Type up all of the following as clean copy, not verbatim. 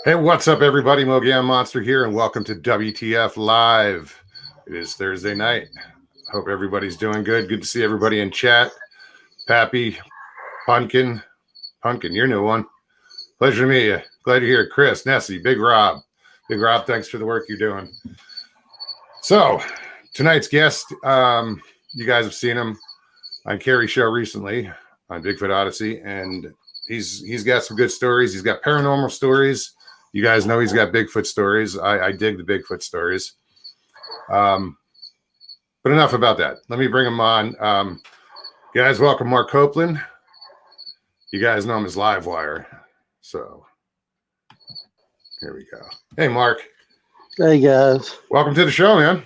Hey, what's up, everybody? Mogan Monster here, and welcome to WTF Live. It is Thursday night. Hope everybody's doing good. Good to see everybody in chat. Pappy, Pumpkin, your new one. Pleasure to meet you. Glad you're here. Chris, Nessie, Big Rob. Big Rob, thanks for the work you're doing. So, tonight's guest, you guys have seen him on Carrie's show recently on Bigfoot Odyssey, and he's got some good stories. He's got paranormal stories. You guys know he's got Bigfoot stories. I dig the Bigfoot stories. But enough about that. Let me bring him on. Guys, welcome Mark Copeland. You guys know him as Livewire. So here we go. Hey, Mark. Hey, guys. Welcome to the show, man.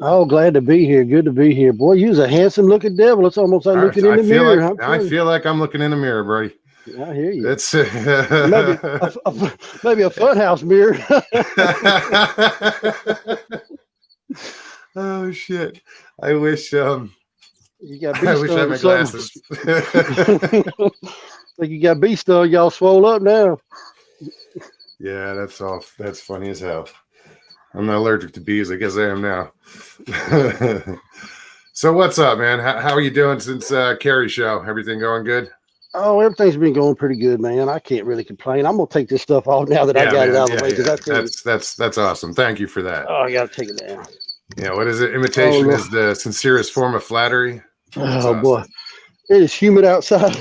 Oh, glad to be here. Good to be here. Boy, you's a handsome-looking devil. It's almost like looking in the mirror. I feel like I'm looking in the mirror, buddy. I hear you. It's maybe a funhouse mirror. Oh shit! I wish you got I wish I had my glasses. Like you got beast on, y'all swole up now. Yeah, that's funny as hell. I'm not allergic to bees. I guess I am now. So what's up, man? How are you doing since Carrie's show? Everything going good? Oh, everything's been going pretty good, man. I can't really complain. I'm gonna take this stuff off now that I got it out of the way. That's awesome. Thank you for that. Oh, I gotta take it down. Yeah, what is it? Imitation is the sincerest form of flattery. That's awesome. Boy, it is humid outside.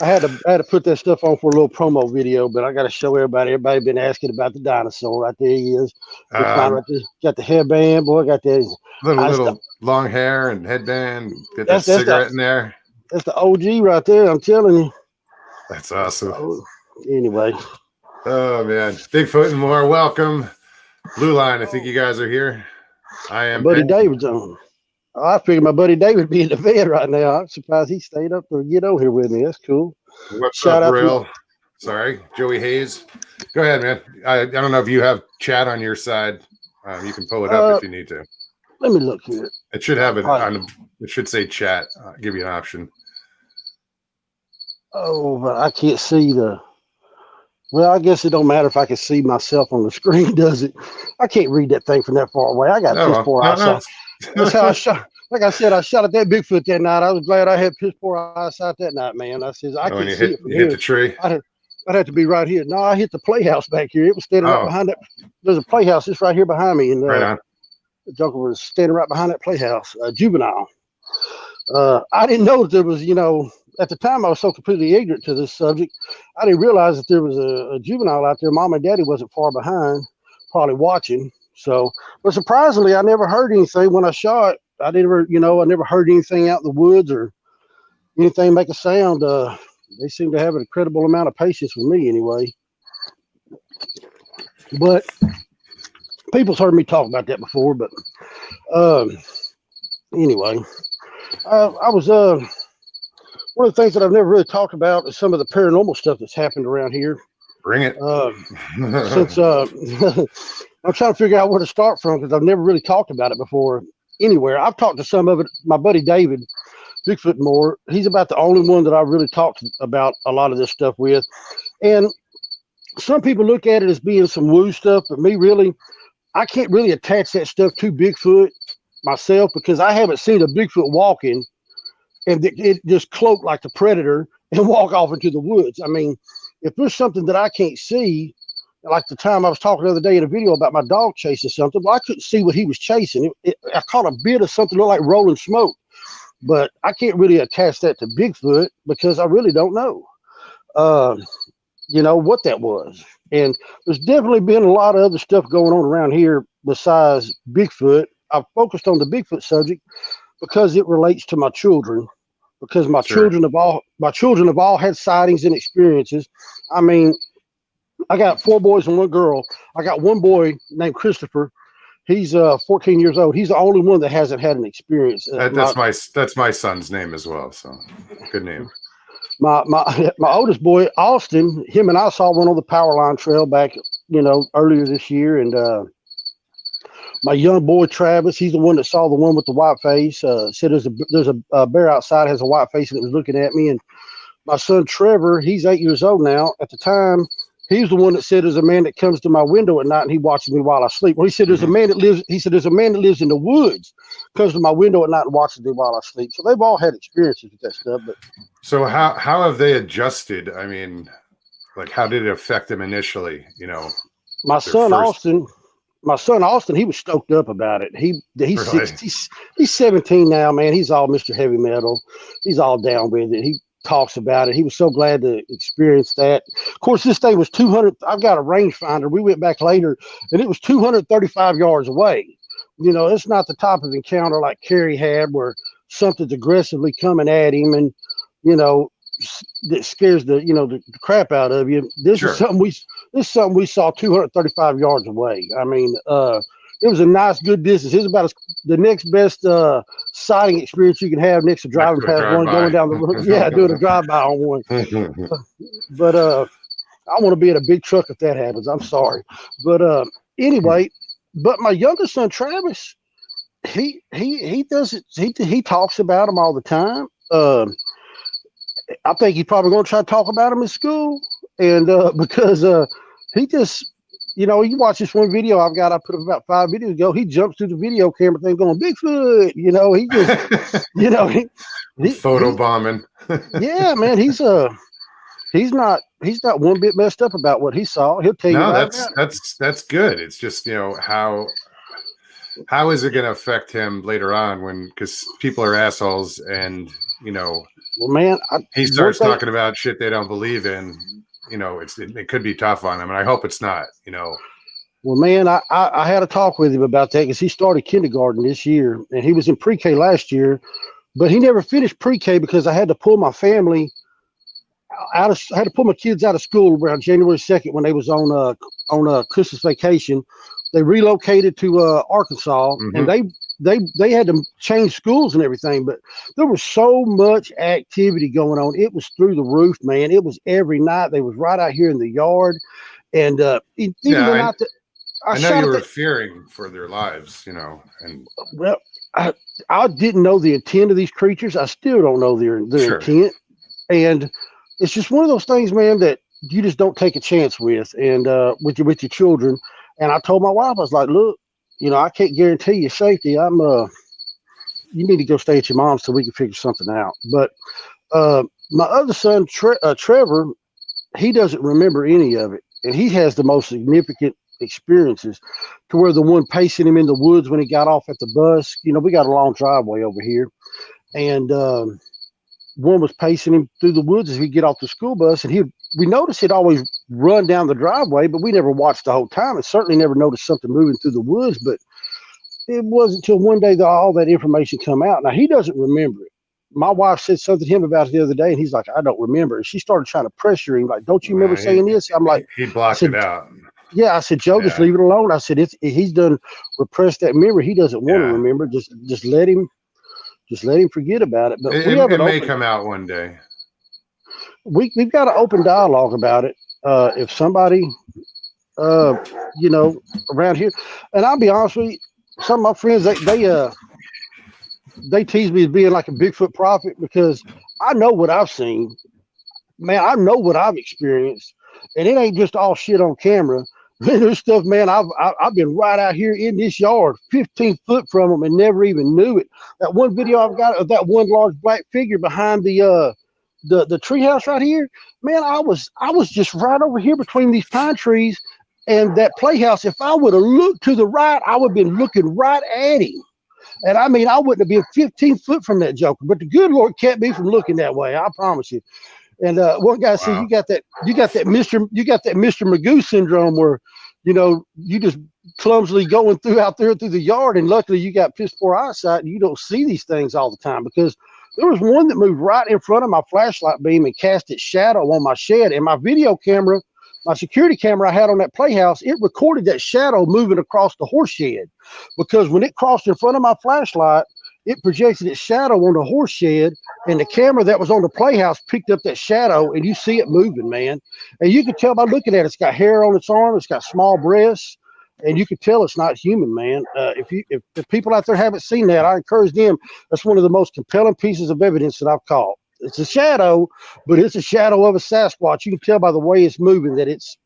I had to put that stuff on for a little promo video, but I got to show everybody. Everybody been asking about the dinosaur. Right there he is. Right there. Got the headband, boy. Got that little long hair and headband. Got that cigarette in there. That's the OG right there. I'm telling you. That's awesome. Anyway. Oh man, Bigfoot and more. Welcome, Blue Line. I think you guys are here. I am. Buddy David's on. Oh, I figured my buddy David would be in the bed right now. I'm surprised he stayed up to get over here with me. That's cool. What's up, Real? Sorry, Joey Hayes. Go ahead, man. I don't know if you have chat on your side. You can pull it up if you need to. Let me look here. It should have it on. It should say chat. Give you an option. Oh, but I can't see the. Well, I guess it don't matter if I can see myself on the screen, does it? I can't read that thing from that far away. I got piss poor eyesight. That's how I shot. Like I said, I shot at that Bigfoot that night. I was glad I had piss poor eyesight that night, man. I said I can't see it from here. Hit the tree. I'd have to be right here. No, I hit the playhouse back here. It was standing right behind that. There's a playhouse just right here behind me, and right on. The Joker was standing right behind that playhouse. Juvenile. I didn't know that there was, at the time I was so completely ignorant to this subject. I didn't realize that there was a juvenile out there. Mom and Daddy wasn't far behind, probably watching. So, but surprisingly, I never heard anything when I shot. I never heard anything out in the woods or anything make a sound. They seem to have an incredible amount of patience with me anyway. But people's heard me talk about that before. But anyway, I was one of the things that I've never really talked about is some of the paranormal stuff that's happened around here. Bring it. Since I'm trying to figure out where to start from because I've never really talked about it before anywhere. I've talked to some of it. My buddy David, Bigfoot more, he's about the only one that I really talked about a lot of this stuff with. And some people look at it as being some woo stuff, but me really, I can't really attach that stuff to Bigfoot myself because I haven't seen a Bigfoot walking and it just cloak like the Predator and walk off into the woods. I mean, if there's something that I can't see, like the time I was talking the other day in a video about my dog chasing something, well, I couldn't see what he was chasing. I caught a bit of something that looked like rolling smoke, but I can't really attach that to Bigfoot because I really don't know, what that was. And there's definitely been a lot of other stuff going on around here besides Bigfoot. I've focused on the Bigfoot subject because it relates to my children. Because my children have all had sightings and experiences. I mean, I got 4 boys and 1 girl. I got 1 boy named Christopher. He's 14 years old. He's the only one that hasn't had an experience. That's my son's name as well. So good name. My oldest boy, Austin, him and I saw one on the power line trail back, earlier this year. And my young boy Travis, he's the one that saw the one with the white face. Said there's a bear outside, has a white face, and it was looking at me. And my son Trevor, he's 8 years old now. At the time, he's the one that said there's a man that comes to my window at night and he watches me while I sleep. Well, he said there's a man that lives. He said there's a man that lives in the woods, comes to my window at night and watches me while I sleep. So they've all had experiences with that stuff. But so how have they adjusted? I mean, like, how did it affect them initially? You know, my son Austin, he was stoked up about it. He's Really? he's 17 now, man. He's all Mr. Heavy Metal. He's all down with it. He talks about it. He was so glad to experience that. Of course, this thing was 200. I've got a rangefinder. We went back later, and it was 235 yards away. You know, it's not the type of encounter like Kerry had, where something's aggressively coming at him, and you know, that scares the crap out of you. This is something we saw 235 yards away. I mean, it was a nice, good distance. It was about the next best sighting experience you can have next to driving past one, going down the road. Yeah, doing a drive-by on one. But I want to be in a big truck if that happens. I'm sorry. But anyway, but my youngest son, Travis, he does it. He talks about them all the time. I think he's probably going to try to talk about them in school. And because he just, you watch this one video I put up about 5 videos ago. He jumps through the video camera thing going, Bigfoot. He just, he photobombing. Yeah, man. He's not one bit messed up about what he saw. He'll tell you. No, that's good. It's just, how is it going to affect him later on because people are assholes and, well, man, he starts talking about shit they don't believe in. It could be tough on him, and I hope it's not. Well, man, I had a talk with him about that because he started kindergarten this year, and he was in pre-K last year, but he never finished pre-K because I had to pull my family I had to pull my kids out of school around January 2nd when they was on a Christmas vacation. They relocated to Arkansas, and they had to change schools and everything, but there was so much activity going on. It was through the roof, man. It was every night. They was right out here in the yard, and I know you were fearing for their lives, and well, I didn't know the intent of these creatures. I still don't know their intent, and it's just one of those things, man, that you just don't take a chance with, and with your children. And I told my wife, I was like, look, I can't guarantee your safety. You need to go stay at your mom's till we can figure something out. But my other son, Trevor, he doesn't remember any of it. And he has the most significant experiences, to where the one pacing him in the woods when he got off at the bus, we got a long driveway over here. And one was pacing him through the woods as we get off the school bus. And we noticed he'd always run down the driveway, but we never watched the whole time, and certainly never noticed something moving through the woods. But it wasn't until one day that all that information come out. Now, he doesn't remember it. My wife said something to him about it the other day, and he's like, I don't remember. And she started trying to pressure him, like, don't you remember saying this? I'm like, he blocked it out. Yeah, I said, Joe, just leave it alone. I said, he's done repressed that memory. He doesn't want to remember. Just let him forget about it. But it may come out one day. We've got an open dialogue about it. If somebody, around here, and I'll be honest with you, some of my friends, they tease me as being like a Bigfoot prophet, because I know what I've seen, man. I know what I've experienced, and it ain't just all shit on camera. There's stuff, man. I've been right out here in this yard, 15 foot from them, and never even knew it. That one video I've got of that one large black figure behind the treehouse right here, man. I was just right over here between these pine trees and that playhouse. If I would have looked to the right, I would have been looking right at him. And I mean, I wouldn't have been 15 foot from that joker, but the good Lord kept me from looking that way. I promise you. And one guy said, you got that Mr. Magoo syndrome, where, you just clumsily going out there through the yard, and luckily you got piss poor eyesight and you don't see these things all the time, because there was one that moved right in front of my flashlight beam and cast its shadow on my shed. And my video camera, my security camera I had on that playhouse, it recorded that shadow moving across the horse shed, because when it crossed in front of my flashlight, it projected its shadow on the horse shed, and the camera that was on the playhouse picked up that shadow, and you see it moving, man. And you can tell by looking at it. It's got hair on its arm. It's got small breasts, and you can tell it's not human, man. If the people out there haven't seen that, I encourage them. That's one of the most compelling pieces of evidence that I've caught. it's a shadow, but it's a shadow of a Sasquatch. You can tell by the way it's moving that it's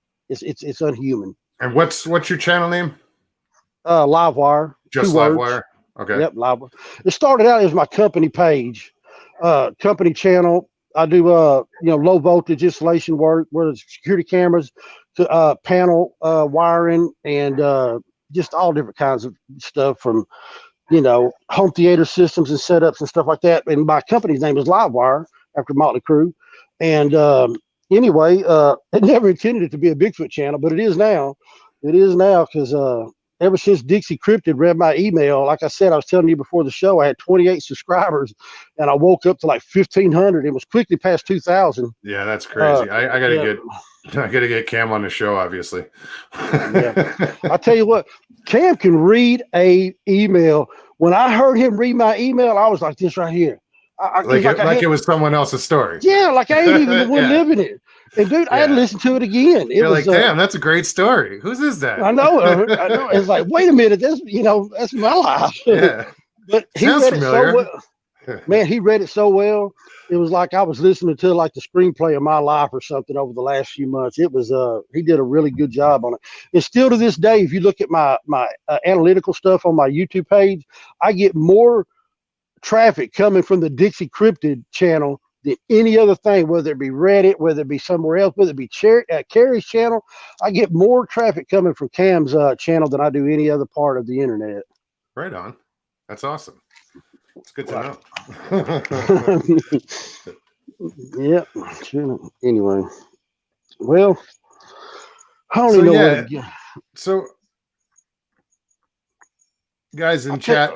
unhuman. And what's your channel name? Livewire. Just Livewire. Okay. Yep, Livewire. It started out as my company page, company channel. I do low voltage installation work, where there's security cameras to panel wiring and just all different kinds of stuff from home theater systems and setups and stuff like that. And my company's name is Livewire after Motley Crue. And anyway, it never intended it to be a Bigfoot channel, but it is now. It is now because ever since Dixie Cryptid read my email, like I said, I was telling you before the show, I had 28 subscribers, and I woke up to like 1,500. It was quickly past 2,000. Yeah, that's crazy. I gotta get Cam on the show, obviously. Yeah. I tell you what, Cam can read a email. When I heard him read my email, I was like this right here. It was someone else's story. Yeah, like I ain't even the one living it. And dude, I had to listen to it again. You're like, damn, that's a great story. Whose is that? I know. I know. It's like, wait a minute, that's my life. Yeah. But he Sounds read familiar. it so well. Man, he read it so well. It was like I was listening to like the screenplay of my life or something over the last few months. It was he did a really good job on it. And still to this day, if you look at my analytical stuff on my YouTube page, I get more traffic coming from the Dixie Cryptid channel than any other thing, whether it be Reddit, whether it be somewhere else, whether it be Carrie's channel. I get more traffic coming from Cam's channel than I do any other part of the internet. Right on. That's awesome. It's good to know. Yeah. Sure. Anyway, well, I don't even know where to get. So, guys in chat,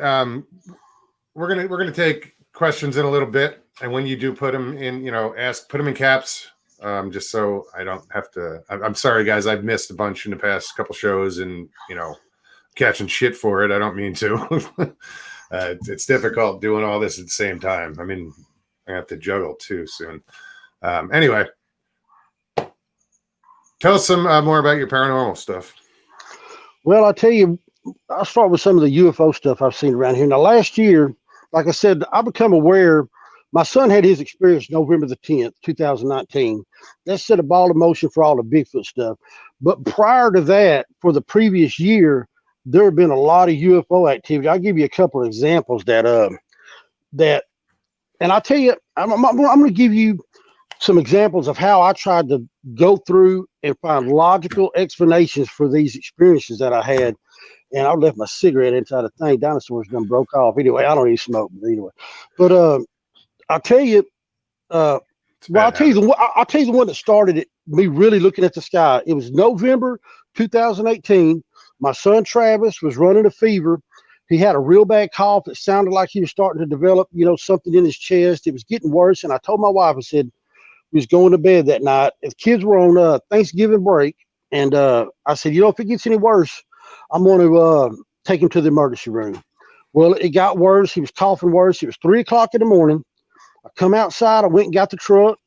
we're gonna take questions in a little bit, and when you do put them in, put them in caps, just so I don't have to. I'm sorry, guys. I've missed a bunch in the past couple shows, and catching shit for it. I don't mean to. It's difficult doing all this at the same time. I mean, I have to juggle too soon. Anyway, tell us some more about your paranormal stuff. Well, I'll tell you, I'll start with some of the UFO stuff I've seen around here. Now, last year, like I said, I become aware. My son had his experience November the 10th, 2019. That set a ball in motion for all the Bigfoot stuff. But prior to that, for the previous year, there have been a lot of UFO activity. I'll give you a couple of examples and I'll tell you, I'm going to give you some examples of how I tried to go through and find logical explanations for these experiences that I had. And I left my cigarette inside the thing. Dinosaurs done broke off. Anyway, I don't even smoke, but anyway. But I'll tell you, I'll tell you the one that started it, me really looking at the sky. It was November 2018. My son Travis was running a fever. He had a real bad cough. It sounded like he was starting to develop, something in his chest. It was getting worse. And I told my wife, I said, we was going to bed that night. The kids were on Thanksgiving break. And I said, if it gets any worse, I'm going to take him to the emergency room. Well, it got worse. He was coughing worse. It was 3:00 in the morning. I come outside. I went and got the truck,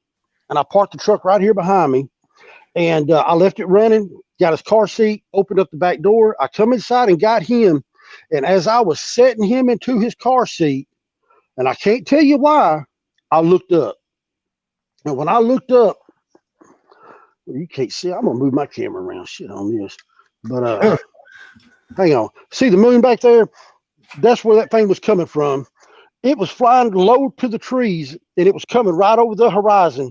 and I parked the truck right here behind me. And I left it running, got his car seat, opened up the back door. I come inside and got him. And as I was setting him into his car seat, and I can't tell you why, I looked up. And when I looked up, you can't see. I'm going to move my camera around. Shit on this. But hang on. See the moon back there? That's where that thing was coming from. It was flying low to the trees, and it was coming right over the horizon.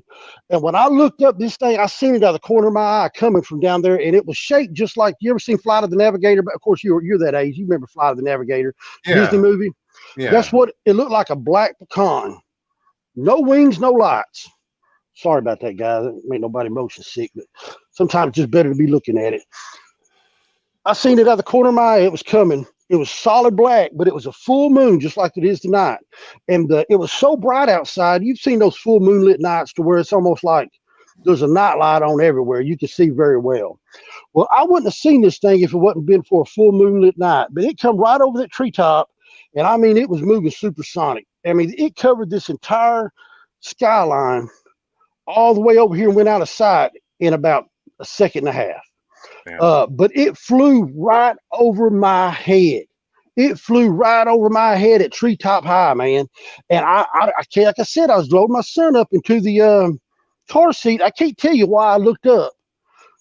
And when I looked up this thing, I seen it out of the corner of my eye coming from down there, and it was shaped just like, you ever seen Flight of the Navigator? But of course, you're that age. You remember Flight of the Navigator, Disney movie? Yeah. That's what it looked like, a black pecan. No wings, no lights. Sorry about that, guys. It made nobody motion sick, but sometimes it's just better to be looking at it. I seen it out of the corner of my eye. It was coming. It was solid black, but it was a full moon, just like it is tonight. And it was so bright outside. You've seen those full moonlit nights to where it's almost like there's a night light on everywhere. You can see very well. Well, I wouldn't have seen this thing if it wasn't been for a full moonlit night. But it come right over that treetop, and I mean, it was moving supersonic. I mean, it covered this entire skyline all the way over here and went out of sight in about a second and a half. But it flew right over my head. It flew right over my head at treetop high, man. And I can't, like I said, I was loading my son up into the car seat. I can't tell you why I looked up.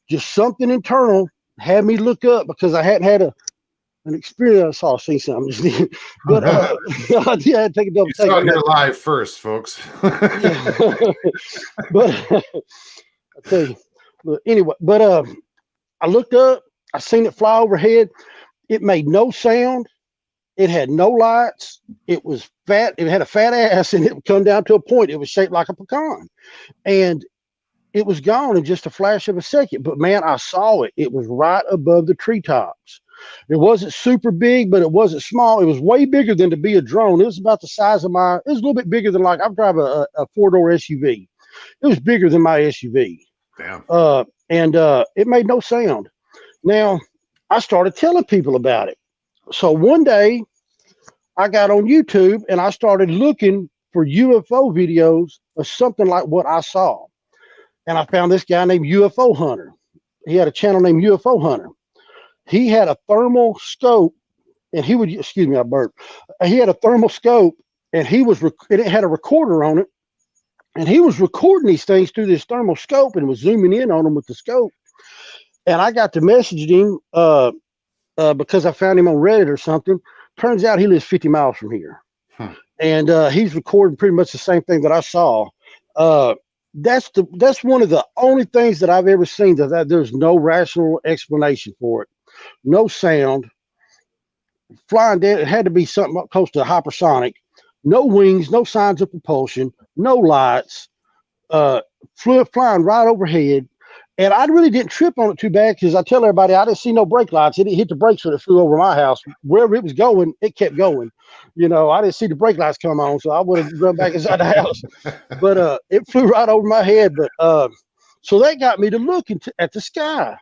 Just something internal had me look up because I hadn't had an experience. I saw see something, but yeah, I had to take a double take. You saw it here live first, folks. Yeah. But I tell you, but anyway, but I looked up. I seen it fly overhead. It made no sound. It had no lights. It was fat. It had a fat ass, and it would come down to a point. It was shaped like a pecan, and it was gone in just a flash of a second. But man, I saw it. It was right above the treetops. It wasn't super big, but it wasn't small. It was way bigger than to be a drone. It was about the size of it was a little bit bigger than I drive a 4-door SUV. It was bigger than my SUV. Damn. And it made no sound. Now, I started telling people about it. So one day I got on YouTube and I started looking for UFO videos of something like what I saw. And I found this guy named UFO Hunter. He had a channel named UFO Hunter. He had a thermal scope and he would, excuse me, I burped. He had a thermal scope and it had a recorder on it. And he was recording these things through this thermal scope and was zooming in on them with the scope. And I got to message him because I found him on Reddit or something. Turns out he lives 50 miles from here. And he's recording pretty much the same thing that I saw. That's one of the only things that I've ever seen that there's no rational explanation for it. No sound. Flying down, it had to be something close to hypersonic. No wings, no signs of propulsion, no lights. Flying right overhead. And I really didn't trip on it too bad because I tell everybody I didn't see no brake lights. It didn't hit the brakes when it flew over my house. Wherever it was going, it kept going. You know, I didn't see the brake lights come on, so I would have run back inside the house. But it flew right over my head. But so that got me to look at the sky.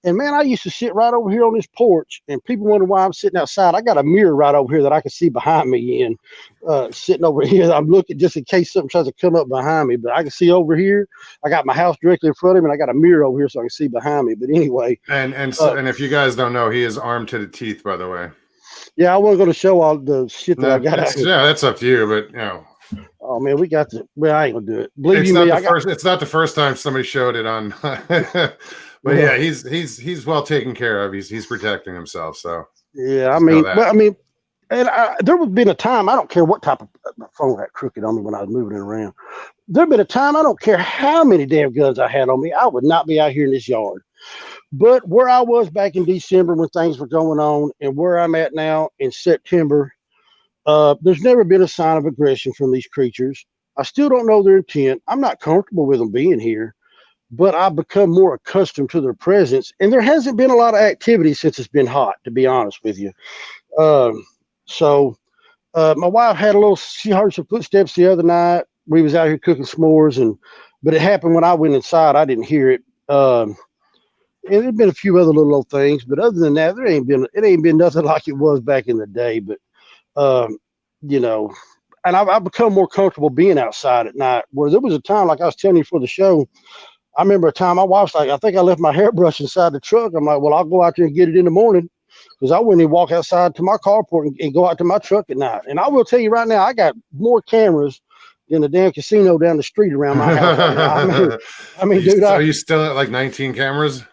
And man, I used to sit right over here on this porch, and people wonder why I'm sitting outside. I got a mirror right over here that I can see behind me, and sitting over here, I'm looking just in case something tries to come up behind me. But I can see over here. I got my house directly in front of me, and I got a mirror over here so I can see behind me. But anyway, and if you guys don't know, he is armed to the teeth, by the way. Yeah, I wasn't going to show all the shit that I got. Yeah, that's up to you, but you know. Oh man, we got to. Well, I ain't gonna do it. Believe It's me, it's not the first time somebody showed it on. But yeah, he's well taken care of. He's protecting himself. So yeah, I mean, and there would have been a time. I don't care what type of my phone got crooked on me when I was moving it around. There'd been a time. I don't care how many damn guns I had on me. I would not be out here in this yard. But where I was back in December when things were going on, and where I'm at now in September, there's never been a sign of aggression from these creatures. I still don't know their intent. I'm not comfortable with them being here. But I've become more accustomed to their presence, and there hasn't been a lot of activity since it's been hot, to be honest with you. So my wife had she heard some footsteps the other night. We was out here cooking s'mores, but it happened when I went inside. I didn't hear it. And there'd been a few other little old things, but other than that, it ain't been nothing like it was back in the day. But you know, and I've become more comfortable being outside at night. Where there was a time, like I was telling you for the show. I remember a time my wife's like, I think I left my hairbrush inside the truck. I'm like, well, I'll go out there and get it in the morning because I wouldn't even walk outside to my carport and go out to my truck at night. And I will tell you right now, I got more cameras than the damn casino down the street around my house. I mean, dude. Are you still at like 19 cameras?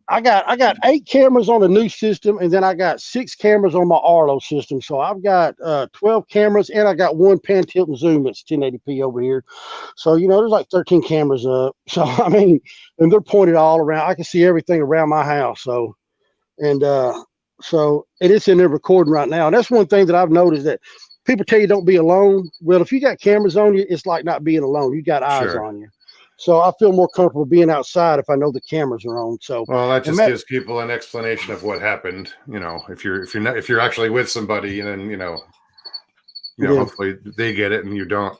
I got 8 cameras on the new system, and then I got 6 cameras on my Arlo system. So I've got 12 cameras, and I got 1 pan tilt and zoom that's 1080p over here. So there's like 13 cameras up. So I mean, and they're pointed all around. I can see everything around my house. So so it is in there recording right now. And that's one thing that I've noticed that people tell you don't be alone. Well, if you got cameras on you, it's like not being alone. You got eyes on you. So I feel more comfortable being outside if I know the cameras are on. So well, that just gives people an explanation of what happened. If you're actually with somebody, and then hopefully they get it and you don't.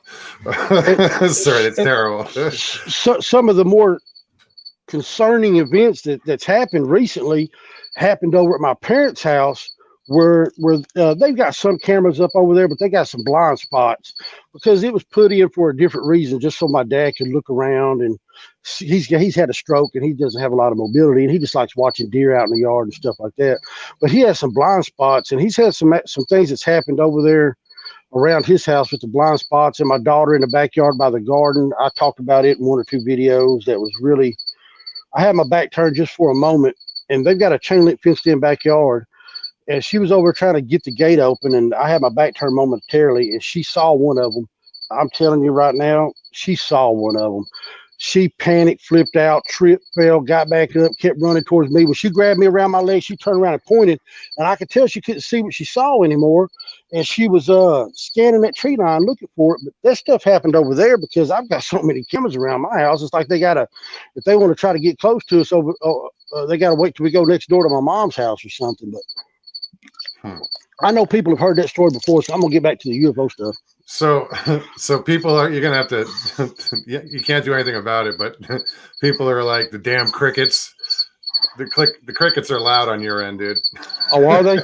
Sorry, it's terrible. So some of the more concerning events that's happened recently happened over at my parents' house where they've got some cameras up over there, but they got some blind spots because it was put in for a different reason, just so my dad could look around. And he's had a stroke and he doesn't have a lot of mobility, and he just likes watching deer out in the yard and stuff like that. But he has some blind spots, and he's had some things that's happened over there around his house with the blind spots. And my daughter in the backyard by the garden, I talked about it in 1 or 2 videos. That was really, I had my back turned just for a moment, and they've got a chain link fenced in backyard. And she was over trying to get the gate open, and I had my back turned momentarily, and she saw one of them. I'm telling you right now, she saw one of them. She panicked, flipped out, tripped, fell, got back up, kept running towards me. When she grabbed me around my leg, she turned around and pointed, and I could tell she couldn't see what she saw anymore. And she was scanning that tree line looking for it. But that stuff happened over there because I've got so many cameras around my house. It's like they got to, if they want to try to get close to us, they got to wait till we go next door to my mom's house or something. But I know people have heard that story before, so I'm gonna get back to the UFO stuff. So people are, you're gonna have to, you can't do anything about it, but people are like the damn crickets. The crickets are loud on your end, dude. Oh, are they?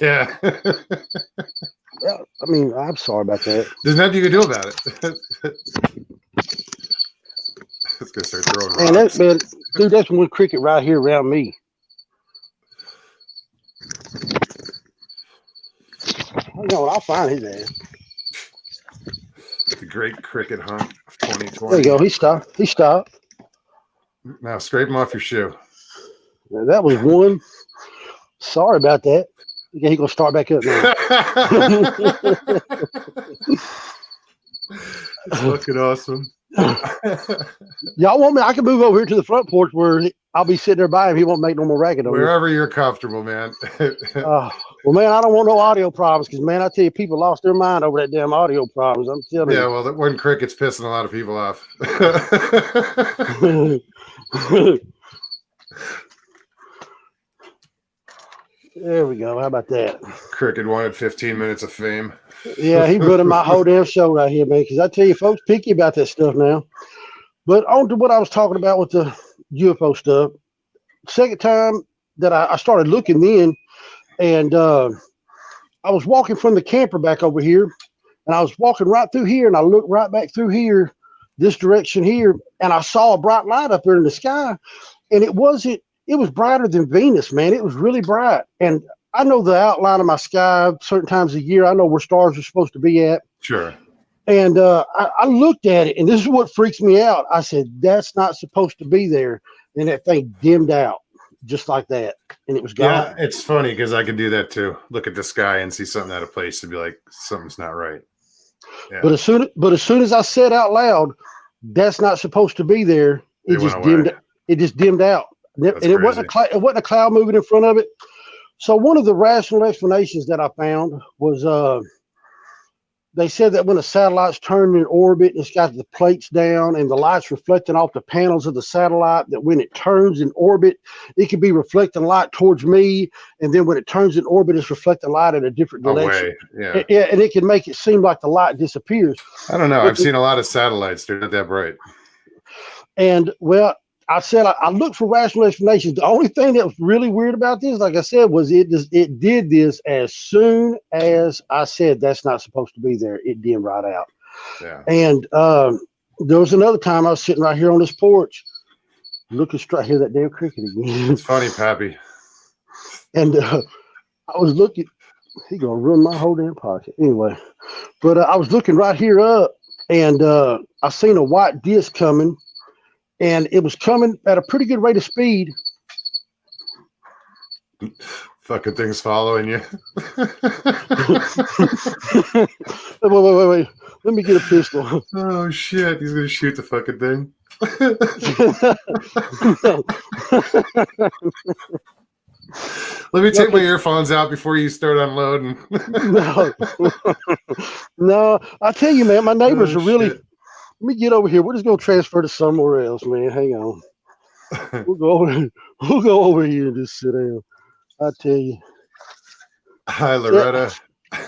Yeah. Yeah. I mean, I'm sorry about that. There's nothing you can do about it. It's gonna start throwing rocks. Man, dude, that's one cricket right here around me. Hang on, I'll find his ass. The great cricket hunt of 2020. There you go. He stopped. Now scrape him off your shoe. Yeah, that was one. Sorry about that. Yeah, he's gonna start back up now. It's fucking awesome. Y'all want me? I can move over here to the front porch where I'll be sitting there by him. He won't make no more racket on me. Wherever you're comfortable, man. Well, man, I don't want no audio problems because, man, I tell you, people lost their mind over that damn audio problems. I'm telling you. Yeah, well, that one cricket's pissing a lot of people off. There we go. How about that? Cricket wanted 15 minutes of fame. Yeah, he's running my whole damn show right here, man, because I tell you, folks, picky about that stuff now. But on to what I was talking about with the UFO stuff. Second time that I started looking then, and I was walking from the camper back over here, and I was walking right through here, and I looked right back through here, this direction here, and I saw a bright light up there in the sky, and it was brighter than Venus, man. It was really bright. And I know the outline of my sky certain times of year. I know where stars are supposed to be at. Sure. And I looked at it, and this is what freaks me out. I said, that's not supposed to be there. And that thing dimmed out just like that, and it was gone. Yeah, it's funny because I can do that too. Look at the sky and see something out of place and be like, something's not right. Yeah. But as soon as I said out loud, that's not supposed to be there, it just dimmed out. That's and it wasn't a cloud moving in front of it. So one of the rational explanations that I found was they said that when a satellite's turned in orbit, it's got the plates down and the light's reflecting off the panels of the satellite, that when it turns in orbit, it could be reflecting light towards me. And then when it turns in orbit, it's reflecting light in a different direction. Yeah. And it can make it seem like the light disappears. I don't know. I've seen a lot of satellites. They're not that bright. And well, I said I looked for rational explanations. The only thing that was really weird about this, like I said, was it did this as soon as I said that's not supposed to be there. It dimmed right out. Yeah. And there was another time I was sitting right here on this porch, looking straight. Hear that damn cricket again. It's funny, Pappy. And I was looking. He gonna ruin my whole damn pocket anyway. But I was looking right here up, and I seen a white disc coming. And it was coming at a pretty good rate of speed. Fucking things following you. Wait. Let me get a pistol. Oh, shit. He's going to shoot the fucking thing. Let me take my earphones out before you start unloading. No, I tell you, man, my neighbors are really... Shit. Let me get over here. We're just gonna transfer to somewhere else, man. Hang on. We'll go over here and just sit down. I tell you. Hi, Loretta.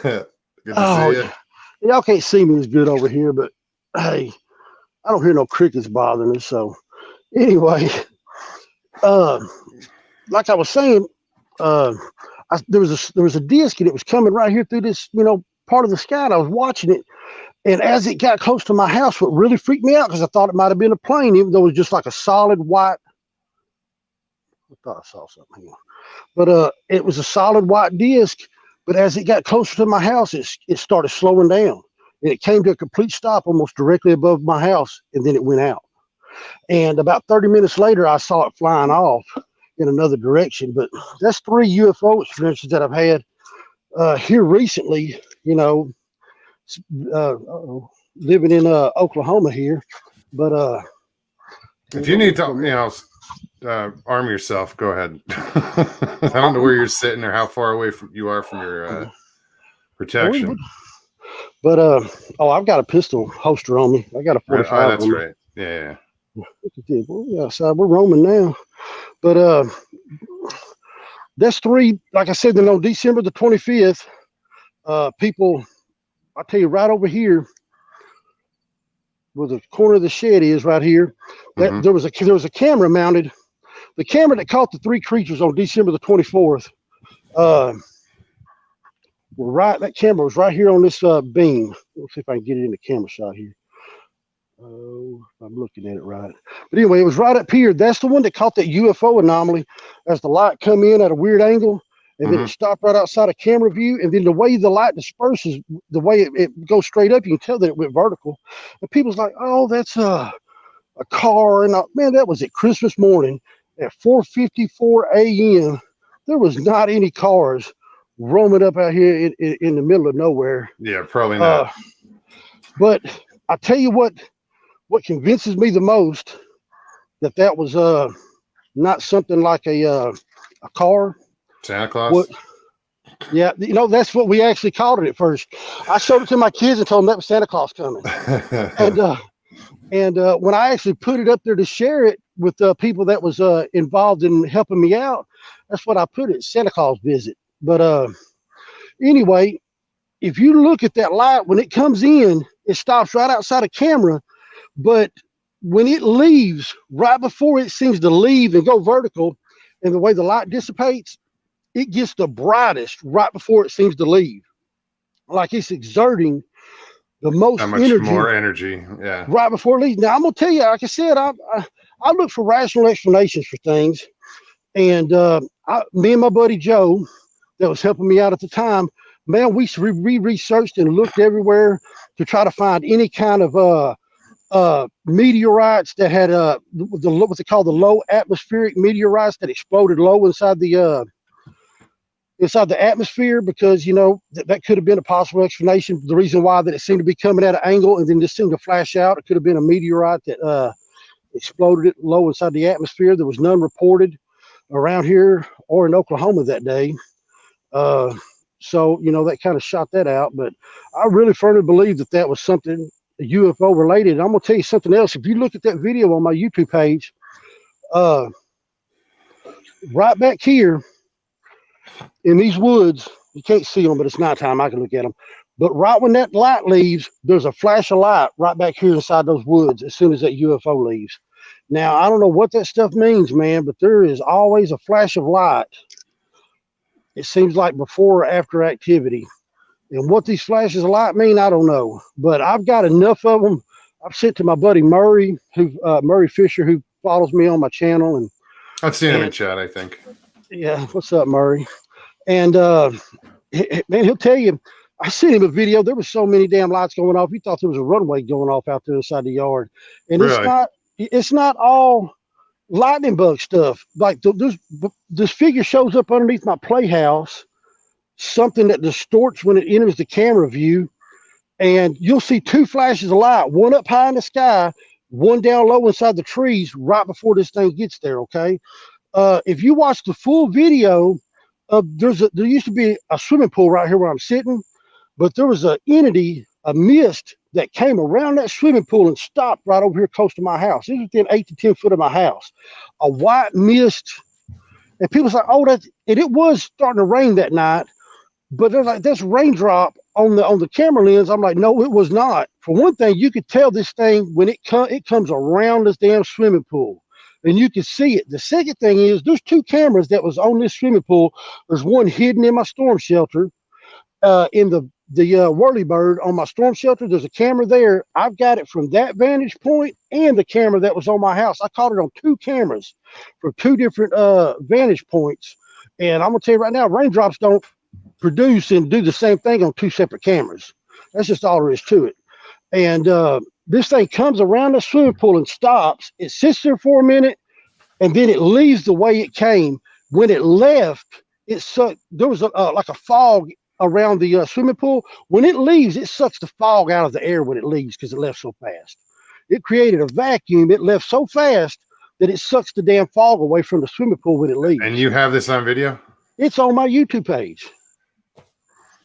Good to see you. Y'all can't see me as good over here, but hey, I don't hear no crickets bothering me. So anyway, like I was saying, I there was a disc, and it was coming right here through this, part of the sky, and I was watching it. And as it got close to my house, what really freaked me out, because I thought it might have been a plane, even though it was just like a solid white. I thought I saw something here. But it was a solid white disc. But as it got closer to my house, it started slowing down. And it came to a complete stop almost directly above my house, and then it went out. And about 30 minutes later, I saw it flying off in another direction. But that's 3 UFO experiences that I've had here recently, living in Oklahoma here. But if you need to, arm yourself, go ahead. I don't know where you're sitting or how far away you are from your protection. But I've got a pistol holster on me. I got a 45. Oh, that's right. Yeah. We're outside. We're roaming now. But that's 3. Like I said, on December the 25th, people, I'll tell you, right over here, where the corner of the shed is, right here, that there was a camera mounted. The camera that caught the 3 creatures on December the 24th, that camera was right here on this beam. Let's see if I can get it in the camera shot here. Oh, I'm looking at it right. But anyway, it was right up here. That's the one that caught that UFO anomaly as the light come in at a weird angle, and then it stopped right outside of camera view. And then the way the light disperses, the way it goes straight up, you can tell that it went vertical. And people's like, oh, that's a car. And man, that was at Christmas morning at 4:54 a.m. There was not any cars roaming up out here in the middle of nowhere. Yeah, probably not. But I tell you what convinces me the most that was not something like a car. Santa Claus. Yeah, that's what we actually called it at first. I showed it to my kids and told them that was Santa Claus coming. and when I actually put it up there to share it with people that was involved in helping me out, that's what I put it, Santa Claus visit. But anyway, if you look at that light, when it comes in, it stops right outside of camera. But when it leaves, right before it seems to leave and go vertical, and the way the light dissipates, it gets the brightest right before it seems to leave. Like it's exerting the most more energy. Yeah. Right before it leaves. Now, I'm going to tell you, like I said, I look for rational explanations for things. And me and my buddy Joe, that was helping me out at the time, man, we researched and looked everywhere to try to find any kind of meteorites that had what they call the low atmospheric meteorites that exploded low inside the atmosphere, because that could have been a possible explanation. The reason why that it seemed to be coming at an angle and then just seemed to flash out, it could have been a meteorite that exploded it low inside the atmosphere. There was none reported around here or in Oklahoma that day. So that kind of shot that out. But I really firmly believe that was something UFO related. And I'm gonna tell you something else. If you look at that video on my YouTube page, right back here in these woods, you can't see them, but it's nighttime, I can look at them. But right when that light leaves, there's a flash of light right back here inside those woods as soon as that UFO leaves. Now, I don't know what that stuff means, man, but there is always a flash of light. It seems like before or after activity. And what these flashes of light mean, I don't know. But I've got enough of them. I've sent to my buddy Murray, Murray Fisher, who follows me on my channel. And I've seen him in chat, I think. Yeah, what's up, Murray? And man, he'll tell you, I sent him a video. There was so many damn lights going off. He thought there was a runway going off out there inside the yard. And really? It's not all lightning bug stuff. Like this figure shows up underneath my playhouse, something that distorts when it enters the camera view, and you'll see 2 flashes of light, one up high in the sky, one down low inside the trees right before this thing gets there. Okay. If you watch the full video, there used to be a swimming pool right here where I'm sitting, but there was a mist that came around that swimming pool and stopped right over here close to my house. It was within 8 to 10 foot of my house. A white mist, and people say, "Oh, and it was starting to rain that night," but they're like, "That's raindrop on the camera lens." I'm like, "No, it was not." For one thing, you could tell this thing when it comes around this damn swimming pool. and you can see it. The second thing is there's 2 cameras that was on this swimming pool. There's one hidden in my storm shelter, in the whirlybird on my storm shelter. There's a camera there. I've got it from that vantage point and the camera that was on my house. I caught it on 2 cameras from 2 different vantage points. And I'm gonna tell you right now, raindrops don't produce and do the same thing on 2 separate cameras. That's just all there is to it. And this thing comes around the swimming pool and stops. It sits there for a minute, and then it leaves the way it came. When it left, there was like a fog around the swimming pool. When it leaves, it sucks the fog out of the air when it leaves because it left so fast. It created a vacuum. It left so fast that it sucks the damn fog away from the swimming pool when it leaves. And you have this on video? It's on my YouTube page.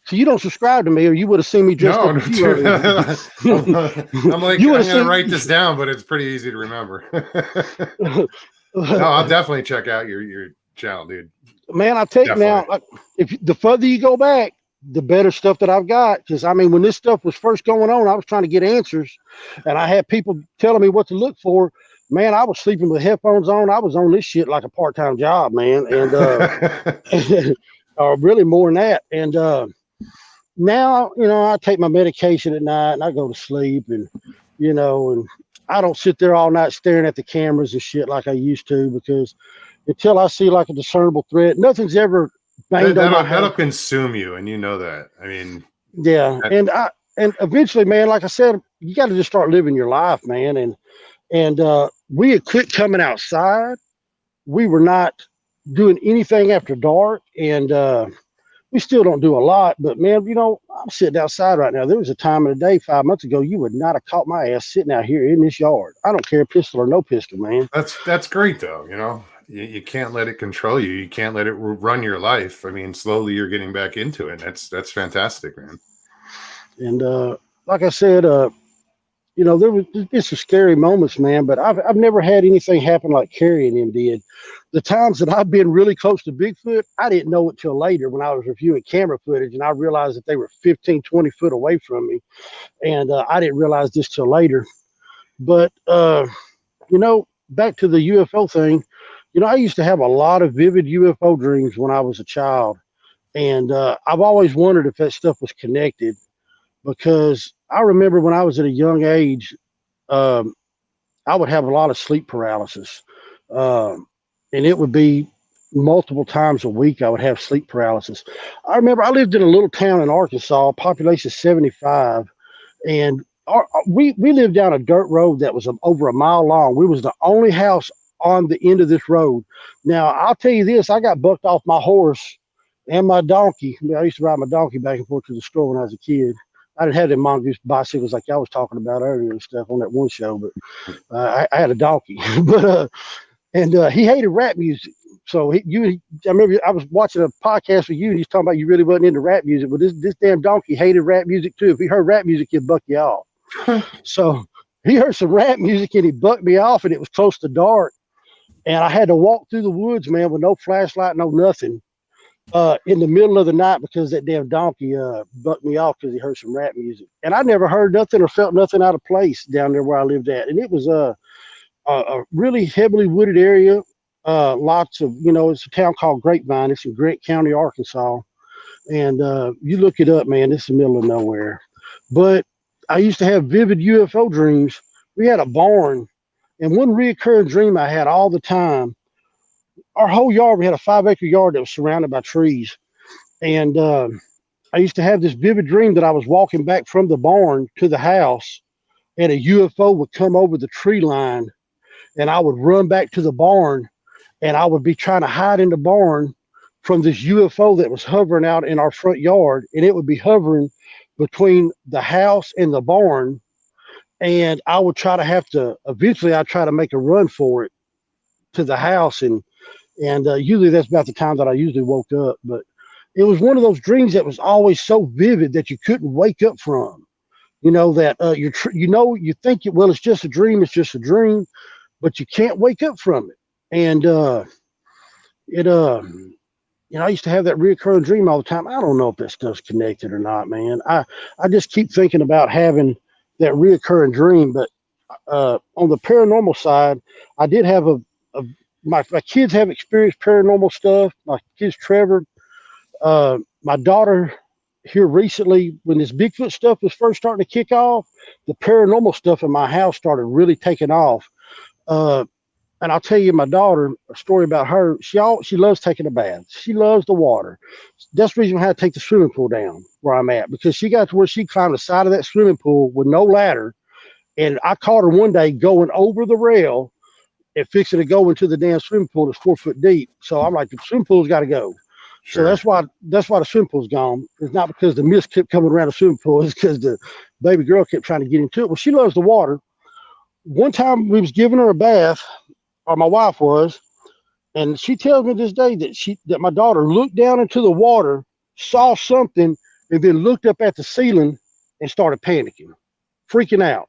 So you don't subscribe to me, or you would have seen me dressed up. Dude. I'm like, I'm going to write this down, but it's pretty easy to remember. No, I'll definitely check out your channel, dude. Man, I take now, if the further you go back, the better stuff that I've got. Because I mean, when this stuff was first going on, I was trying to get answers, and I had people telling me what to look for. Man, I was sleeping with headphones on. I was on this shit like a part-time job, man, and really more than that. And now, I take my medication at night and I go to sleep, and and I don't sit there all night staring at the cameras and shit like I used to, because until I see like a discernible threat, nothing's ever banged on my head. That'll consume you, and you know that. I mean, yeah. And eventually, man, like I said, you got to just start living your life, man. And we had quit coming outside. We were not doing anything after dark, and we still don't do a lot. But man, I'm sitting outside right now. There was a time in the day 5 months ago you would not have caught my ass sitting out here in this yard. I don't care, pistol or no pistol, man. That's great though. You can't let it control you. You can't let it run your life. I mean, slowly you're getting back into it. That's fantastic, man. And like I said, there's some scary moments, man, but I've never had anything happen like Carrie and them did. The times that I've been really close to Bigfoot, I didn't know it till later when I was reviewing camera footage, and I realized that they were 15, 20 foot away from me. And I didn't realize this till later. But, back to the UFO thing, I used to have a lot of vivid UFO dreams when I was a child. And I've always wondered if that stuff was connected, because I remember when I was at a young age, I would have a lot of sleep paralysis. And it would be multiple times a week I would have sleep paralysis. I remember I lived in a little town in Arkansas, population 75, and we lived down a dirt road that was over a mile long. We was the only house on the end of this road. Now, I'll tell you this, I got bucked off my horse and my donkey. I used to ride my donkey back and forth to the store when I was a kid. I didn't have them mongoose bicycles like y'all was talking about earlier and stuff on that one show, but I had a donkey. And he hated rap music. So I remember I was watching a podcast with you, and he's talking about you really wasn't into rap music. But this damn donkey hated rap music too. If he heard rap music, he'd buck you off. So he heard some rap music and he bucked me off, and it was close to dark. And I had to walk through the woods, man, with no flashlight, no nothing, in the middle of the night, because that damn donkey bucked me off because he heard some rap music. And I never heard nothing or felt nothing out of place down there where I lived at. And it was a really heavily wooded area. Lots of, it's a town called Grapevine. It's in Grant County, Arkansas. And you look it up, man, it's the middle of nowhere. But I used to have vivid UFO dreams. We had a barn, and one reoccurring dream I had all the time, our whole yard, we had a 5-acre yard that was surrounded by trees. And I used to have this vivid dream that I was walking back from the barn to the house, and a UFO would come over the tree line, and I would run back to the barn, and I would be trying to hide in the barn from this UFO that was hovering out in our front yard, and it would be hovering between the house and the barn. And I would eventually I'd try to make a run for it to the house. And usually that's about the time that I usually woke up. But it was one of those dreams that was always so vivid that you couldn't wake up from. That you think, it's just a dream, but you can't wake up from it. And I used to have that reoccurring dream all the time. I don't know if that stuff's connected or not, man. I just keep thinking about having that reoccurring dream. But on the paranormal side, I did have my kids have experienced paranormal stuff. My kids, Trevor, my daughter here recently, when this Bigfoot stuff was first starting to kick off, the paranormal stuff in my house started really taking off. And I'll tell you, my daughter, a story about her. She loves taking a bath. She loves the water. That's the reason I had to take the swimming pool down where I'm at, because she got to where she climbed the side of that swimming pool with no ladder. And I caught her one day going over the rail and fixing to go into the damn swimming pool that's 4 foot deep. So I'm like, the swimming pool's got to go. Sure. So that's why the swimming pool's gone. It's not because the mist kept coming around the swimming pool. It's because the baby girl kept trying to get into it. Well, she loves the water. One time we was giving her a bath, or my wife was, and she tells me this day that my daughter looked down into the water, saw something, and then looked up at the ceiling and started panicking, freaking out.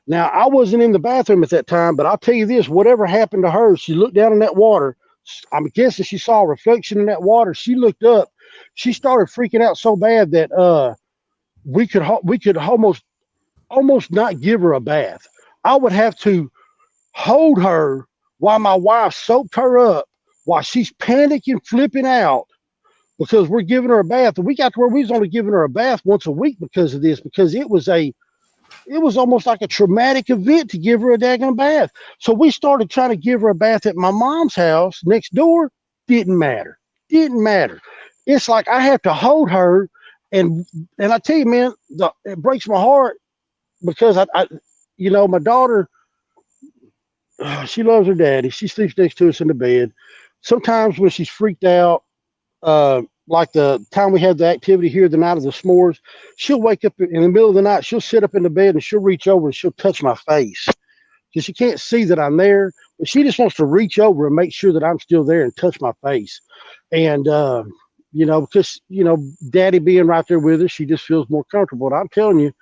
Now, I wasn't in the bathroom at that time, but I'll tell you this, whatever happened to her, she looked down in that water. I'm guessing she saw a reflection in that water. She looked up. She started freaking out so bad that we could almost not give her a bath. I would have to hold her while my wife soaked her up while she's panicking, flipping out, because we're giving her a bath. And we got to where we was only giving her a bath once a week because of this, because it was almost like a traumatic event to give her a daggone bath. So we started trying to give her a bath at my mom's house next door. Didn't matter. It's like I have to hold her, and I tell you, man, it breaks my heart because I my daughter, she loves her daddy. She sleeps next to us in the bed. Sometimes when she's freaked out, like the time we had the activity here the night of the s'mores, she'll wake up in the middle of the night. She'll sit up in the bed and she'll reach over and she'll touch my face because she can't see that I'm there, but she just wants to reach over and make sure that I'm still there and touch my face. And, because, daddy being right there with her, she just feels more comfortable. And I'm telling you,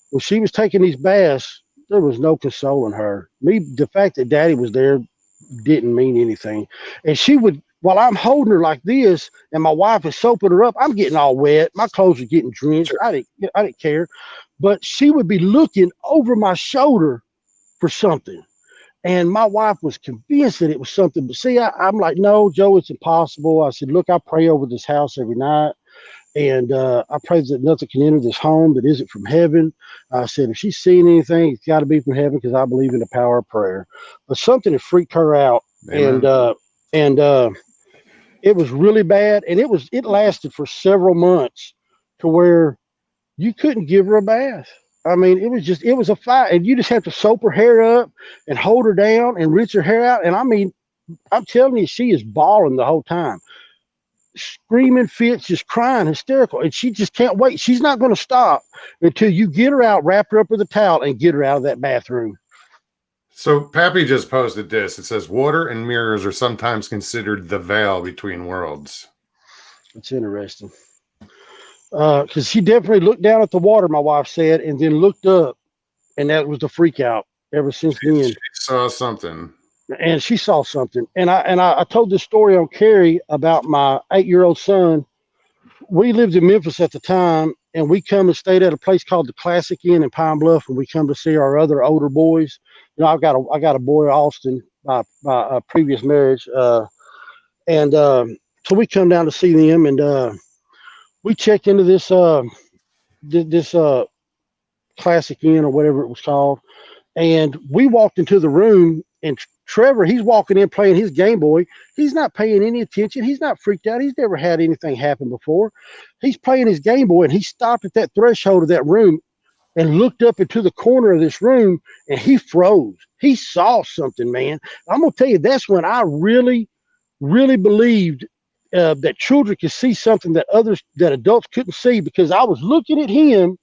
when she was taking these baths, there was no consoling her. The fact that daddy was there didn't mean anything. And she would, while I'm holding her like this and my wife is soaping her up, I'm getting all wet. My clothes are getting drenched. I didn't care. But she would be looking over my shoulder for something. And my wife was convinced that it was something. But see, I'm like, no, Joe, it's impossible. I said, look, I pray over this house every night. And I pray that nothing can enter this home that isn't from heaven. I said, if she's seen anything, it's got to be from heaven, because I believe in the power of prayer. But something had freaked her out. Amen. And it was really bad. And it lasted for several months to where you couldn't give her a bath. I mean, it was a fight. And you just have to soap her hair up and hold her down and rinse her hair out. And I mean, I'm telling you, she is bawling the whole time. Screaming fits, just crying, hysterical, and she just can't wait. She's not going to stop until you get her out, wrap her up with a towel, and get her out of that bathroom. So Pappy just posted this. It says, water and mirrors are sometimes considered the veil between worlds. It's interesting. Because she definitely looked down at the water, my wife said, and then looked up, and that was the freak out ever since then. She saw something. And she saw something. And I told this story on Carrie about my 8-year-old son. We lived in Memphis at the time, and we come and stayed at a place called the Classic Inn in Pine Bluff, and we come to see our other older boys. I got a boy, Austin, by a previous marriage. So we come down to see them, and we checked into this Classic Inn or whatever it was called. And we walked into the room, and Trevor, he's walking in playing his Game Boy. He's not paying any attention. He's not freaked out. He's never had anything happen before. He's playing his Game Boy, and he stopped at that threshold of that room and looked up into the corner of this room, and he froze. He saw something, man. I'm going to tell you, that's when I really, really believed that children could see something that adults couldn't see, because I was looking at him,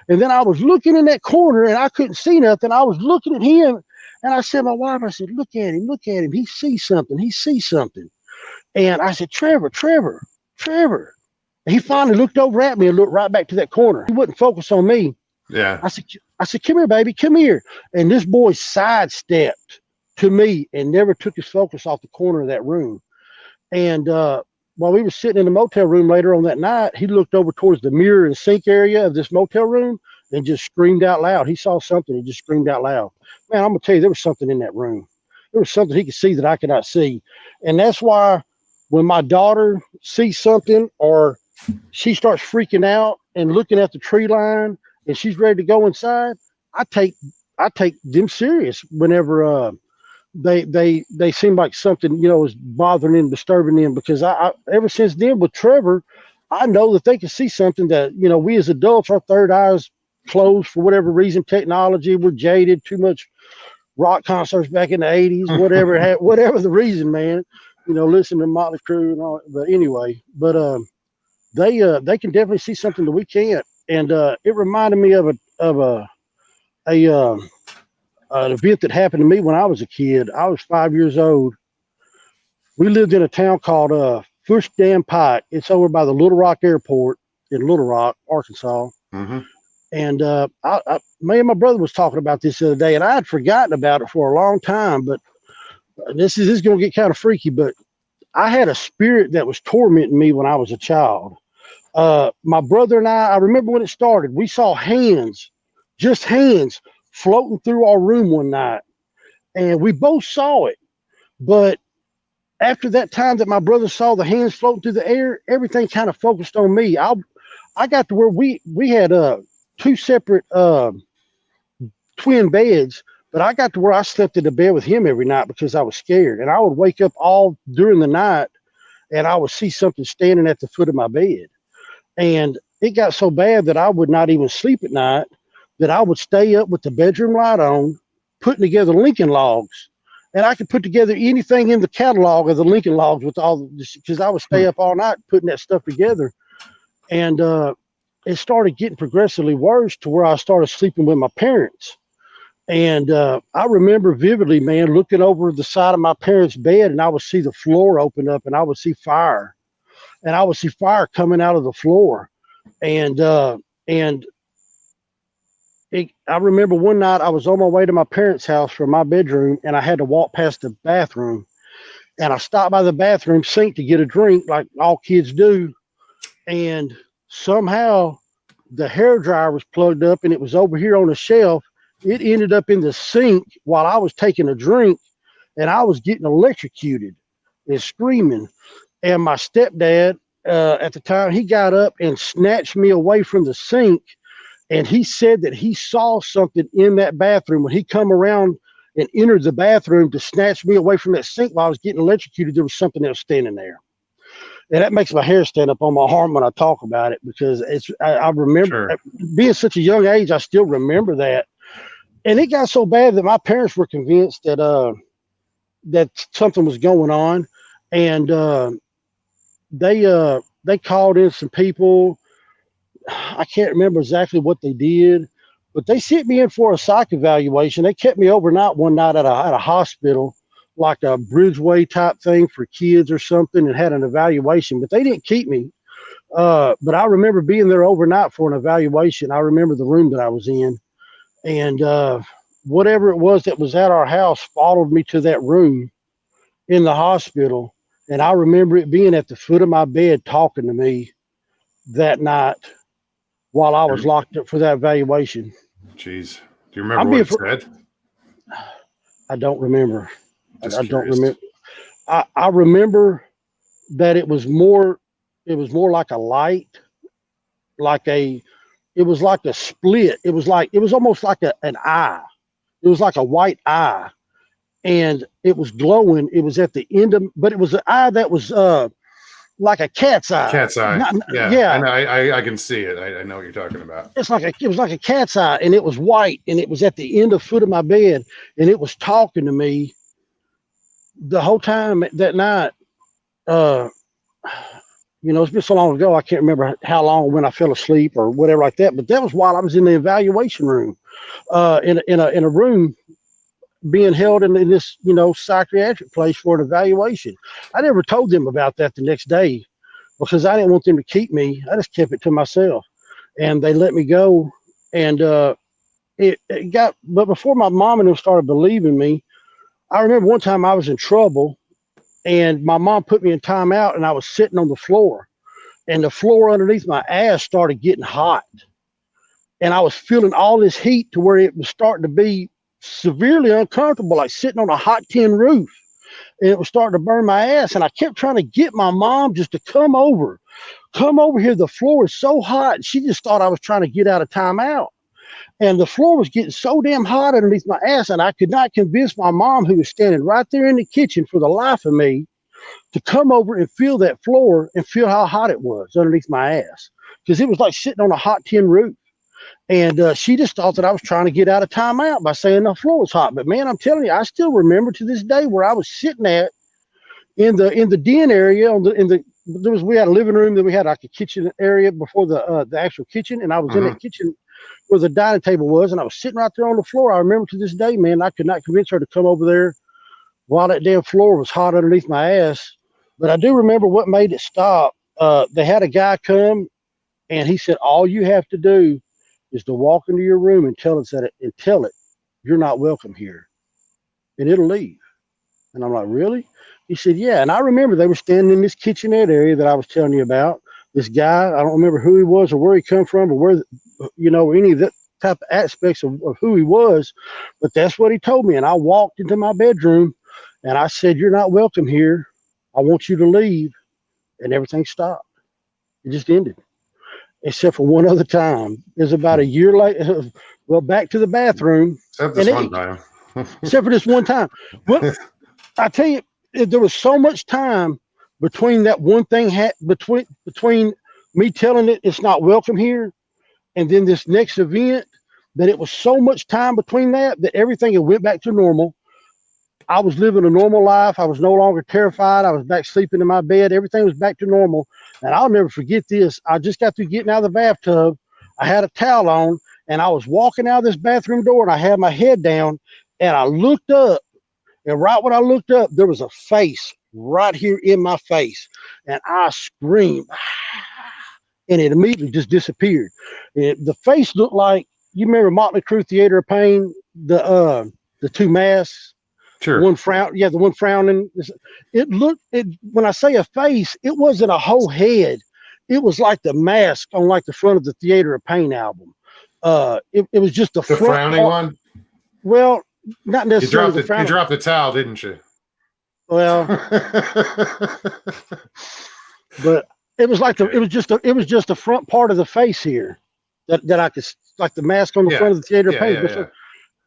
and then I was looking in that corner, and I couldn't see nothing. I was looking at him. And I said, my wife, I said, look at him. He sees something. And I said, Trevor. And he finally looked over at me and looked right back to that corner. He wouldn't focus on me. Yeah. I said, come here, baby, come here. And this boy sidestepped to me and never took his focus off the corner of that room. And while we were sitting in the motel room later on that night, he looked over towards the mirror and sink area of this motel room and just screamed out loud. He saw something. He just screamed out loud. Man, I'm going to tell you, there was something in that room. there was something he could see that I could not see. And that's why when my daughter sees something or she starts freaking out and looking at the tree line and she's ready to go inside, I take them serious whenever they seem like something, you know, is bothering them, disturbing them, because I ever since then with Trevor, I know that they can see something that, you know, we as adults, our third eyes closed for whatever reason, technology, we're jaded, too much rock concerts back in the 80s, whatever whatever the reason, man, you know, listen to Motley Crue and all. But anyway, they can definitely see something that we can't. And it reminded me of an event that happened to me when I was a kid. I was 5 years old. We lived in a town called Fish Dam Pike. It's over by the Little Rock Airport in Little Rock, Arkansas. Mm-hmm. And me and my brother was talking about this the other day, and I had forgotten about it for a long time. But this is going to get kind of freaky. But I had a spirit that was tormenting me when I was a child. My brother and I remember when it started. We saw hands, just hands, floating through our room one night, and we both saw it. But after that time that my brother saw the hands floating through the air, everything kind of focused on me. I got to where we had two separate twin beds, but I got to where I slept in the bed with him every night because I was scared. And I would wake up all during the night and I would see something standing at the foot of my bed. And it got so bad that I would not even sleep at night, that I would stay up with the bedroom light on, putting together Lincoln Logs. And I could put together anything in the catalog of the Lincoln Logs with all this, because I would stay up all night putting that stuff together. And it started getting progressively worse to where I started sleeping with my parents. And I remember vividly, man, looking over the side of my parents' bed, and I would see the floor open up, and I would see fire. And I would see fire coming out of the floor. And I remember one night I was on my way to my parents' house from my bedroom, and I had to walk past the bathroom. And I stopped by the bathroom sink to get a drink like all kids do. And somehow the hairdryer was plugged up, and it was over here on the shelf. It ended up in the sink while I was taking a drink, and I was getting electrocuted and screaming. And my stepdad, at the time, he got up and snatched me away from the sink. And he said that he saw something in that bathroom. When he come around and entered the bathroom to snatch me away from that sink while I was getting electrocuted, there was something else standing there. And that makes my hair stand up on my arm when I talk about it, because I remember being such a young age, I still remember that. And it got so bad that my parents were convinced that that something was going on. And they called in some people. I can't remember exactly what they did, but they sent me in for a psych evaluation. They kept me overnight one night at a hospital, like a Bridgeway type thing for kids or something, and had an evaluation, but they didn't keep me. But I remember being there overnight for an evaluation. I remember the room that I was in, and whatever it was that was at our house followed me to that room in the hospital. And I remember it being at the foot of my bed talking to me that night while I was locked up for that evaluation. Jeez. Do you remember what it said? I don't remember. I don't remember. I remember that it was more like a light, it was like a split. It was almost like an eye. It was like a white eye, and it was glowing. It was at the end of, but it was an eye that was like a cat's eye. Cat's eye. Yeah. I can see it. I know what you're talking about. It was like a cat's eye, and it was white, and it was at the end of foot of my bed, and it was talking to me the whole time that night. You know, it's been so long ago, I can't remember how long when I fell asleep or whatever like that. But that was while I was in the evaluation room, in a room being held in this, you know, psychiatric place for an evaluation. I never told them about that the next day because I didn't want them to keep me. I just kept it to myself, and they let me go. And but before my mom and them started believing me, I remember one time I was in trouble, and my mom put me in timeout, and I was sitting on the floor, and the floor underneath my ass started getting hot, and I was feeling all this heat to where it was starting to be severely uncomfortable, like sitting on a hot tin roof. And it was starting to burn my ass. And I kept trying to get my mom just to come over here. The floor is so hot. She just thought I was trying to get out of timeout. And the floor was getting so damn hot underneath my ass. And I could not convince my mom, who was standing right there in the kitchen for the life of me, to come over and feel that floor and feel how hot it was underneath my ass. Because it was like sitting on a hot tin roof. And she just thought that I was trying to get out of timeout by saying the floor was hot. But man, I'm telling you, I still remember to this day where I was sitting at in the den area. We had a living room, then we had like a kitchen area before the actual kitchen, and I was in that kitchen where the dining table was, and I was sitting right there on the floor. I remember to this day, man, I could not convince her to come over there while that damn floor was hot underneath my ass. But I do remember what made it stop. They had a guy come, and he said, all you have to do is to walk into your room and tell it you're not welcome here, and it'll leave. And I'm like, really? He said, yeah. And I remember they were standing in this kitchenette area that I was telling you about. This guy, I don't remember who he was or where he come from or where, any of that type of aspects of who he was, but that's what he told me. And I walked into my bedroom and I said, you're not welcome here. I want you to leave. And everything stopped. It just ended. Except for one other time. It was about a year later. Well, back to the bathroom. Except this one time. Except for this one time. Well, I tell you, there was so much time between that one thing, between me telling it it's not welcome here and then this next event, that it was so much time between that everything had went back to normal. I was living a normal life. I was no longer terrified. I was back sleeping in my bed. Everything was back to normal. And I'll never forget this. I just got through getting out of the bathtub. I had a towel on and I was walking out of this bathroom door and I had my head down and I looked up, and right when I looked up, there was a face right here in my face. And I screamed and it immediately just disappeared. The face looked like, you remember Motley Crue Theater of Pain, the two masks? Sure. The one frowning. When I say a face, it wasn't a whole head. It was like the mask on like the front of the Theater of Pain album. It was just the front frowning one. Well, not necessarily the frowning. You dropped the towel, didn't you? Well, but it was just the front part of the face here that I could, like the mask on the front of the Theater of Pain. Yeah.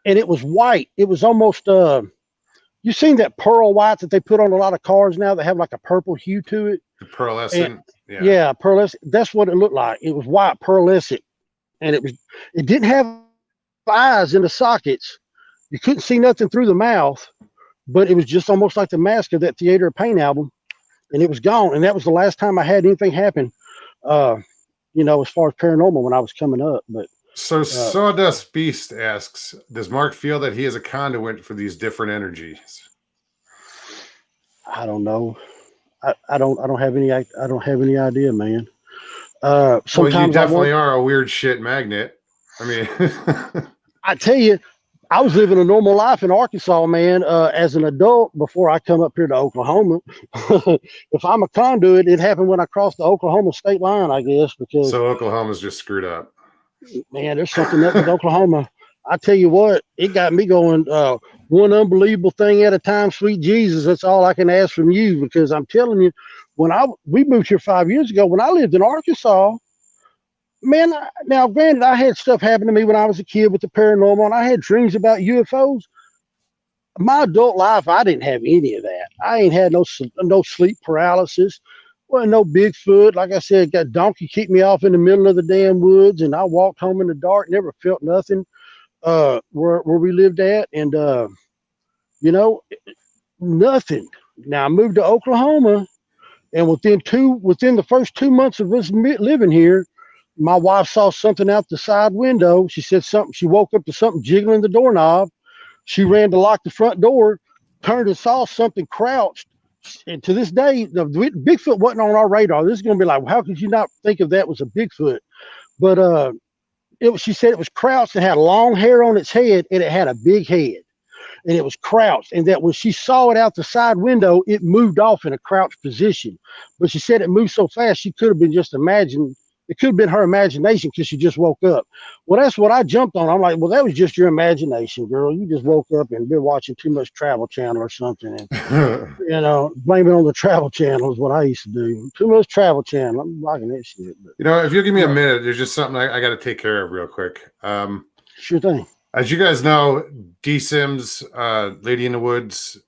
And it was white. It was almost you've seen that pearl white that they put on a lot of cars now that have like a purple hue to it. The pearlescent. Yeah, pearlescent. That's what it looked like. It was white pearlescent. And it didn't have eyes in the sockets. You couldn't see nothing through the mouth, but it was just almost like the mask of that Theater of Pain album. And it was gone. And that was the last time I had anything happen, as far as paranormal when I was coming up. But so Sawdust Beast asks, does Mark feel that he is a conduit for these different energies? I don't know. I don't have any idea, man. Sometimes well, you definitely are a weird shit magnet. I mean, I tell you, I was living a normal life in Arkansas, man, as an adult before I come up here to Oklahoma. If I'm a conduit, it happened when I crossed the Oklahoma state line, I guess. Because so Oklahoma's just screwed up. Man, there's something up with Oklahoma. I tell you what, it got me going one unbelievable thing at a time, sweet Jesus. That's all I can ask from you, because I'm telling you, we moved here 5 years ago. When I lived in Arkansas, man, now granted, I had stuff happen to me when I was a kid with the paranormal, and I had dreams about UFOs. My adult life, I didn't have any of that. I ain't had no sleep paralysis. Well, no Bigfoot. Like I said, got donkey keep me off in the middle of the damn woods, and I walked home in the dark, never felt nothing where we lived at. And, nothing. Now I moved to Oklahoma, and within the first 2 months of us living here, my wife saw something out the side window. She said something. She woke up to something jiggling the doorknob. She ran to lock the front door, turned and saw something crouched. And to this day, the Bigfoot wasn't on our radar. This is going to be like, how could you not think of that was a Bigfoot? But she said it was crouched and had long hair on its head, and it had a big head, and it was crouched. And that when she saw it out the side window, it moved off in a crouched position. But she said it moved so fast, she could have been just imagining it could have been her imagination because she just woke up. Well, that's what I jumped on. I'm like, well, that was just your imagination, girl. You just woke up and been watching too much Travel Channel or something. And, blame it on the Travel Channel is what I used to do. Too much Travel Channel. I'm liking that shit. But, if you'll give me a minute, there's just something I got to take care of real quick. Sure thing. As you guys know, D Sims, Lady in the Woods,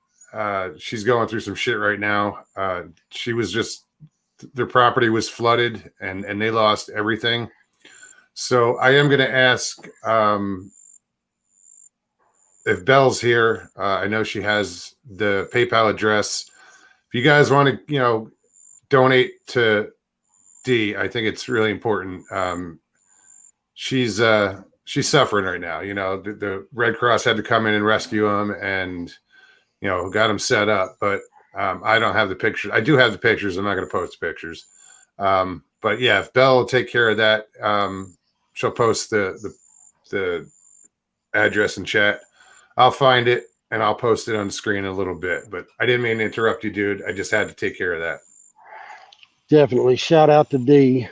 she's going through some shit right now. She was their property was flooded and they lost everything. So I am going to ask if Belle's here. I know she has the PayPal address. If you guys want to, donate to D, I think it's really important. She's suffering right now. The Red Cross had to come in and rescue him and, got him set up. But I don't have the pictures. I do have the pictures. I'm not going to post the pictures. But yeah, if Belle will take care of that, she'll post the address in chat. I'll find it and I'll post it on the screen in a little bit. But I didn't mean to interrupt you, dude. I just had to take care of that. Definitely. Shout out to D.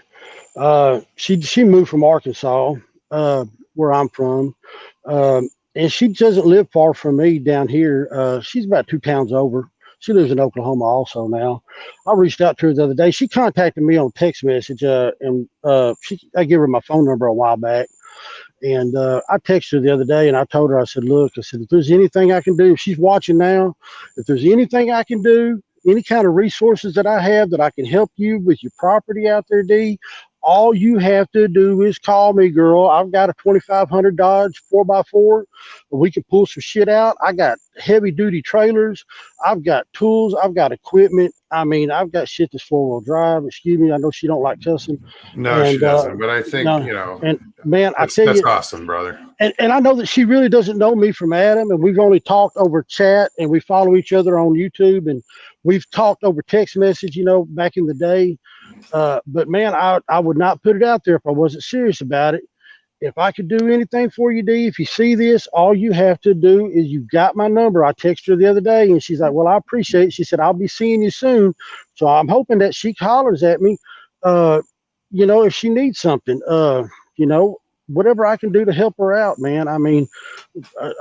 She moved from Arkansas, where I'm from. And she doesn't live far from me down here. She's about 2 towns over. She lives in Oklahoma also now. I reached out to her the other day. She contacted me on text message, and I gave her my phone number a while back. And I texted her the other day, and I told her, I said, look, if there's anything I can do, if she's watching now, if there's anything I can do, any kind of resources that I have that I can help you with your property out there, D, all you have to do is call me, girl. I've got a 2500 Dodge 4x4. We can pull some shit out. I got heavy duty trailers. I've got tools. I've got equipment. I mean, I've got shit that's 4-wheel drive. Excuse me. I know she don't like cussing. No, she doesn't. But I think, And man, I tell you, that's awesome, brother. And I know that she really doesn't know me from Adam, and we've only talked over chat, and we follow each other on YouTube, and we've talked over text message, back in the day. But man, I would not put it out there if I wasn't serious about it. If I could do anything for you, D, if you see this, all you have to do is you've got my number. I texted her the other day and she's like, well, I appreciate it. She said, I'll be seeing you soon. So I'm hoping that she hollers at me, if she needs something, whatever I can do to help her out, man. I mean,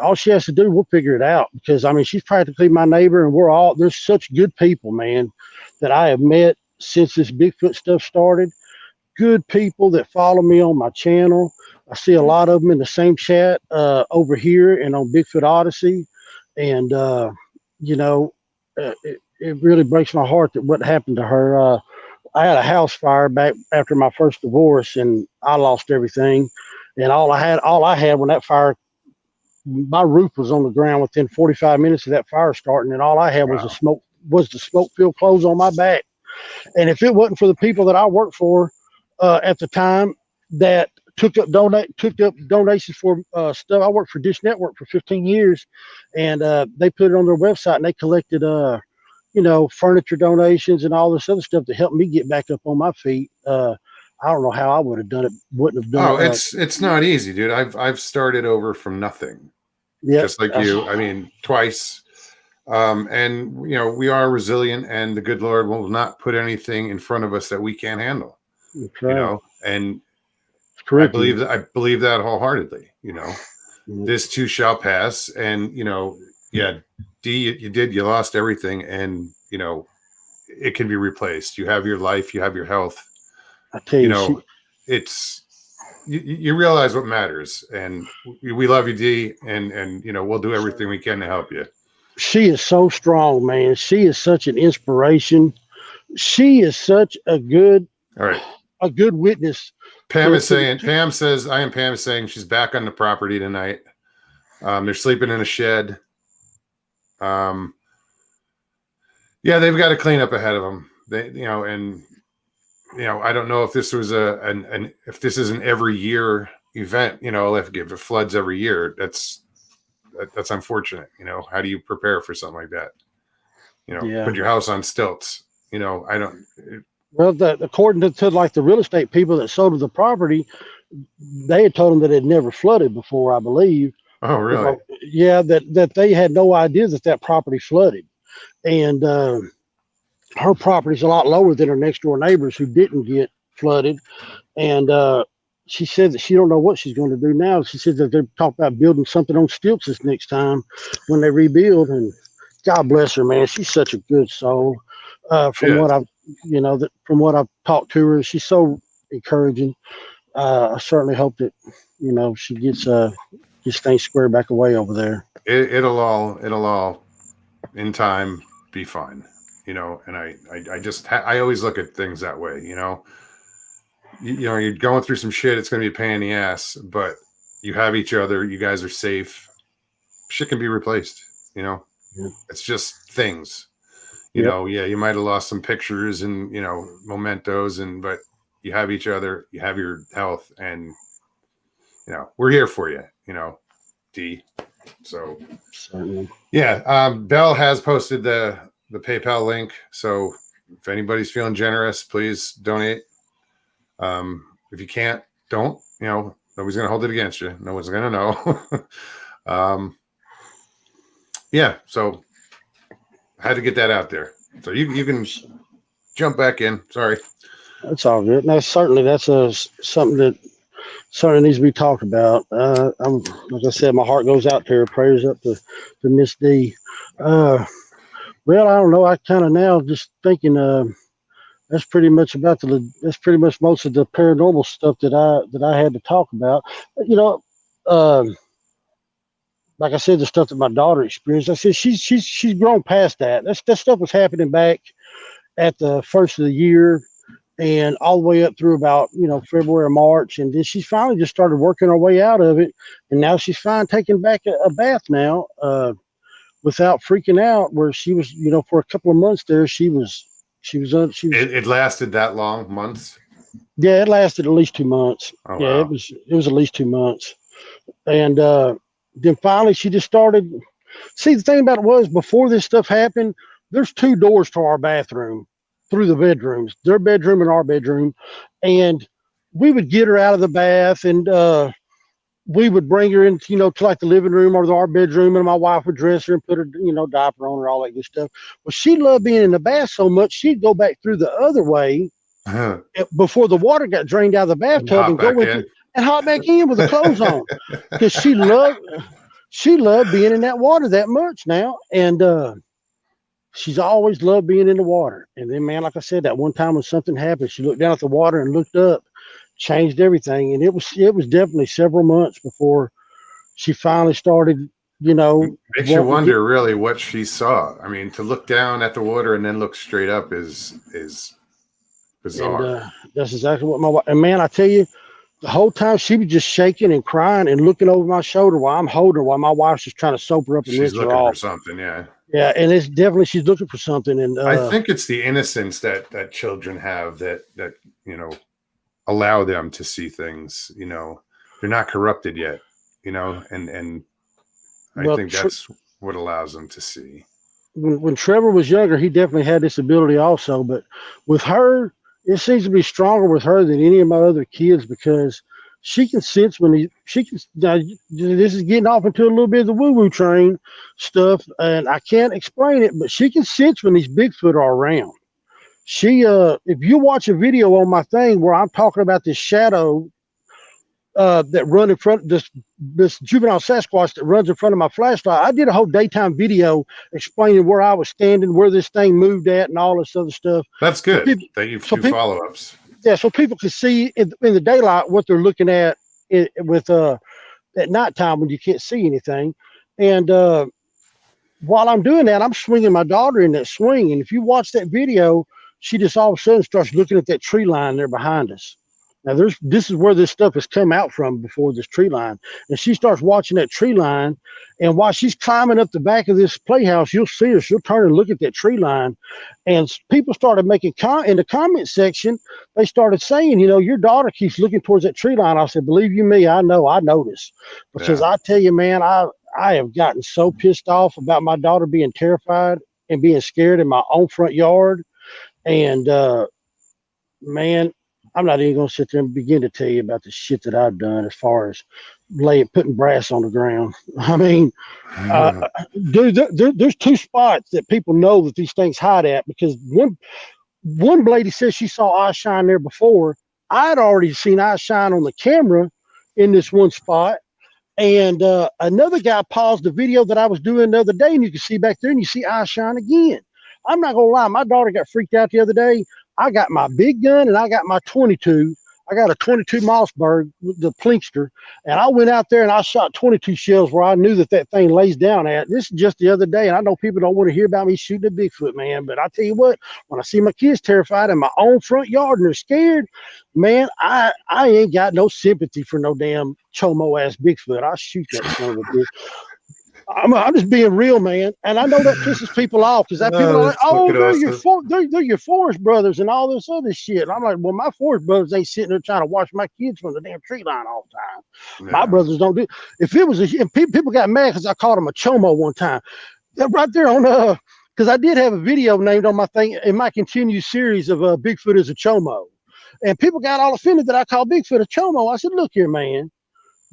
all she has to do, we'll figure it out, because I mean, she's practically my neighbor, and there's such good people, man, that I have met since this Bigfoot stuff started. Good people that follow me on my channel. I see a lot of them in the same chat over here and on Bigfoot Odyssey. And, it really breaks my heart that what happened to her. I had a house fire back after my first divorce, and I lost everything. And all I had when that fire, my roof was on the ground within 45 minutes of that fire starting, and all I had was the smoke-filled clothes on my back. And if it wasn't for the people that I worked for at the time that took up donations for stuff, I worked for Dish Network for 15 years, and they put it on their website, and they collected furniture donations and all this other stuff to help me get back up on my feet. I don't know how I would have done it. Wouldn't have done it. It's not easy, dude. I've started over from nothing. Yeah, just like you. I mean, twice. And we are resilient, and the good Lord will not put anything in front of us that we can't handle. Right. And I believe that wholeheartedly. This too shall pass, and D, you lost everything, and it can be replaced. You have your life, you have your health. I tell you, you realize what matters, and we love you, D, and we'll do everything we can to help you. She is so strong, man. She is such an inspiration. She is such a good witness. Pam says she's back on the property tonight. They're sleeping in a shed. Yeah, they've got to clean up ahead of them. I don't know if this was if this is an every year event. If it floods every year, that's unfortunate. How do you prepare for something like that? Put your house on stilts. According to like the real estate people that sold the property, they had told them that it never flooded before, I believe. Oh, really? Yeah, that they had no idea that property flooded, and her property's a lot lower than her next door neighbors who didn't get flooded. And she said that she don't know what she's going to do now. She said that they're talking about building something on stilts this next time when they rebuild. And God bless her, man. She's such a good soul. From what I've, from what I've talked to her, she's so encouraging. I certainly hope that, she gets things squared back away over there. It'll all in time be fine, and I always look at things that way, you're going through some shit. It's going to be a pain in the ass, but you have each other. You guys are safe. Shit can be replaced, Yeah. It's just things, you might have lost some pictures and, mementos but you have each other, you have your health, and, we're here for you, D. So, Bell has posted the PayPal link. So if anybody's feeling generous, please donate. If you can't, don't, nobody's going to hold it against you. No one's going to know. So I had to get that out there. So you can jump back in. Sorry. That's all good. Now, certainly that's something that certainly needs to be talked about. Like I said, my heart goes out to her. Prayers up to Miss D. Well, I don't know. I kind of now just thinking, that's pretty much most of the paranormal stuff that I had to talk about. Like I said, the stuff that my daughter experienced, I said she's grown past that. That stuff was happening back at the first of the year and all the way up through about, February or March. And then she's finally just started working her way out of it. And now she's fine taking back a bath now, without freaking out, where she was, for a couple of months there, it lasted that long, months? Yeah, it lasted at least 2 months. Oh, yeah, wow. It was at least 2 months. And then finally she just started. See, the thing about it was, before this stuff happened, there's 2 doors to our bathroom through the bedrooms, their bedroom and our bedroom. And we would get her out of the bath and we would bring her in, to like the living room or our bedroom, and my wife would dress her and put her, diaper on her, all that good stuff. Well, she loved being in the bath so much, she'd go back through the other way before the water got drained out of the bathtub and go in and hop back in with the clothes on, because she loved being in that water that much now. And she's always loved being in the water. And then, man, like I said, that one time when something happened, she looked down at the water and looked up, changed everything. And it was definitely several months before she finally started, makes you wonder really what she saw. I mean, to look down at the water and then look straight up is bizarre. And that's exactly what my wife, and man, I tell you, the whole time she was just shaking and crying and looking over my shoulder while I'm holding her, while my wife's just trying to soap her up and rinse her off. She's looking for something, yeah. Yeah, and it's definitely, she's looking for something. And I think it's the innocence that children have that allow them to see things. They're not corrupted yet. And I think that's what allows them to see. When Trevor was younger, he definitely had this ability also. But with her, it seems to be stronger with her than any of my other kids, because she can sense when now, this is getting off into a little bit of the woo-woo train stuff, and I can't explain it, but she can sense when these Bigfoot are around. She, if you watch a video on my thing where I'm talking about this shadow that run in front, this juvenile Sasquatch that runs in front of my flashlight, I did a whole daytime video explaining where I was standing, where this thing moved at, and all this other stuff. That's good that you do follow-ups. Yeah, so people can see in the daylight what they're looking at with at nighttime when you can't see anything. And while I'm doing that, I'm swinging my daughter in that swing. And if you watch that video, she just all of a sudden starts looking at that tree line there behind us. Now, this is where this stuff has come out from, before this tree line. And she starts watching that tree line. And while she's climbing up the back of this playhouse, you'll see her. She'll turn and look at that tree line. And people started making in the comment section, they started saying, your daughter keeps looking towards that tree line. I said, believe you me, I know, I noticed. Because I tell you, man, I have gotten so pissed off about my daughter being terrified and being scared in my own front yard. And, man, I'm not even going to sit there and begin to tell you about the shit that I've done as far as putting brass on the ground. I mean, dude, there's 2 spots that people know that these things hide at, because one lady says she saw eye shine there before. I had already seen eye shine on the camera in this one spot. And another guy paused the video that I was doing the other day, and you can see back there, and you see eye shine again. I'm not gonna lie, my daughter got freaked out the other day. I got my big gun and I got my 22. I got a 22 Mossberg, the Plinkster, and I went out there and I shot 22 shells where I knew that thing lays down at. This is just the other day, and I know people don't want to hear about me shooting a Bigfoot, man, but I tell you what, when I see my kids terrified in my own front yard and they're scared, man, I ain't got no sympathy for no damn chomo ass Bigfoot. I shoot that son of a bitch. I'm just being real, man, and I know that pisses people off because people are like, "Oh, they're your forest brothers and all this other shit." And I'm like, "Well, my forest brothers ain't sitting there trying to watch my kids from the damn tree line all the time. My brothers don't do." If it was, people got mad because I called him a chomo one time. Right there on because I did have a video named on my thing in my continued series of Bigfoot is a chomo, and people got all offended that I called Bigfoot a chomo. I said, "Look here, man.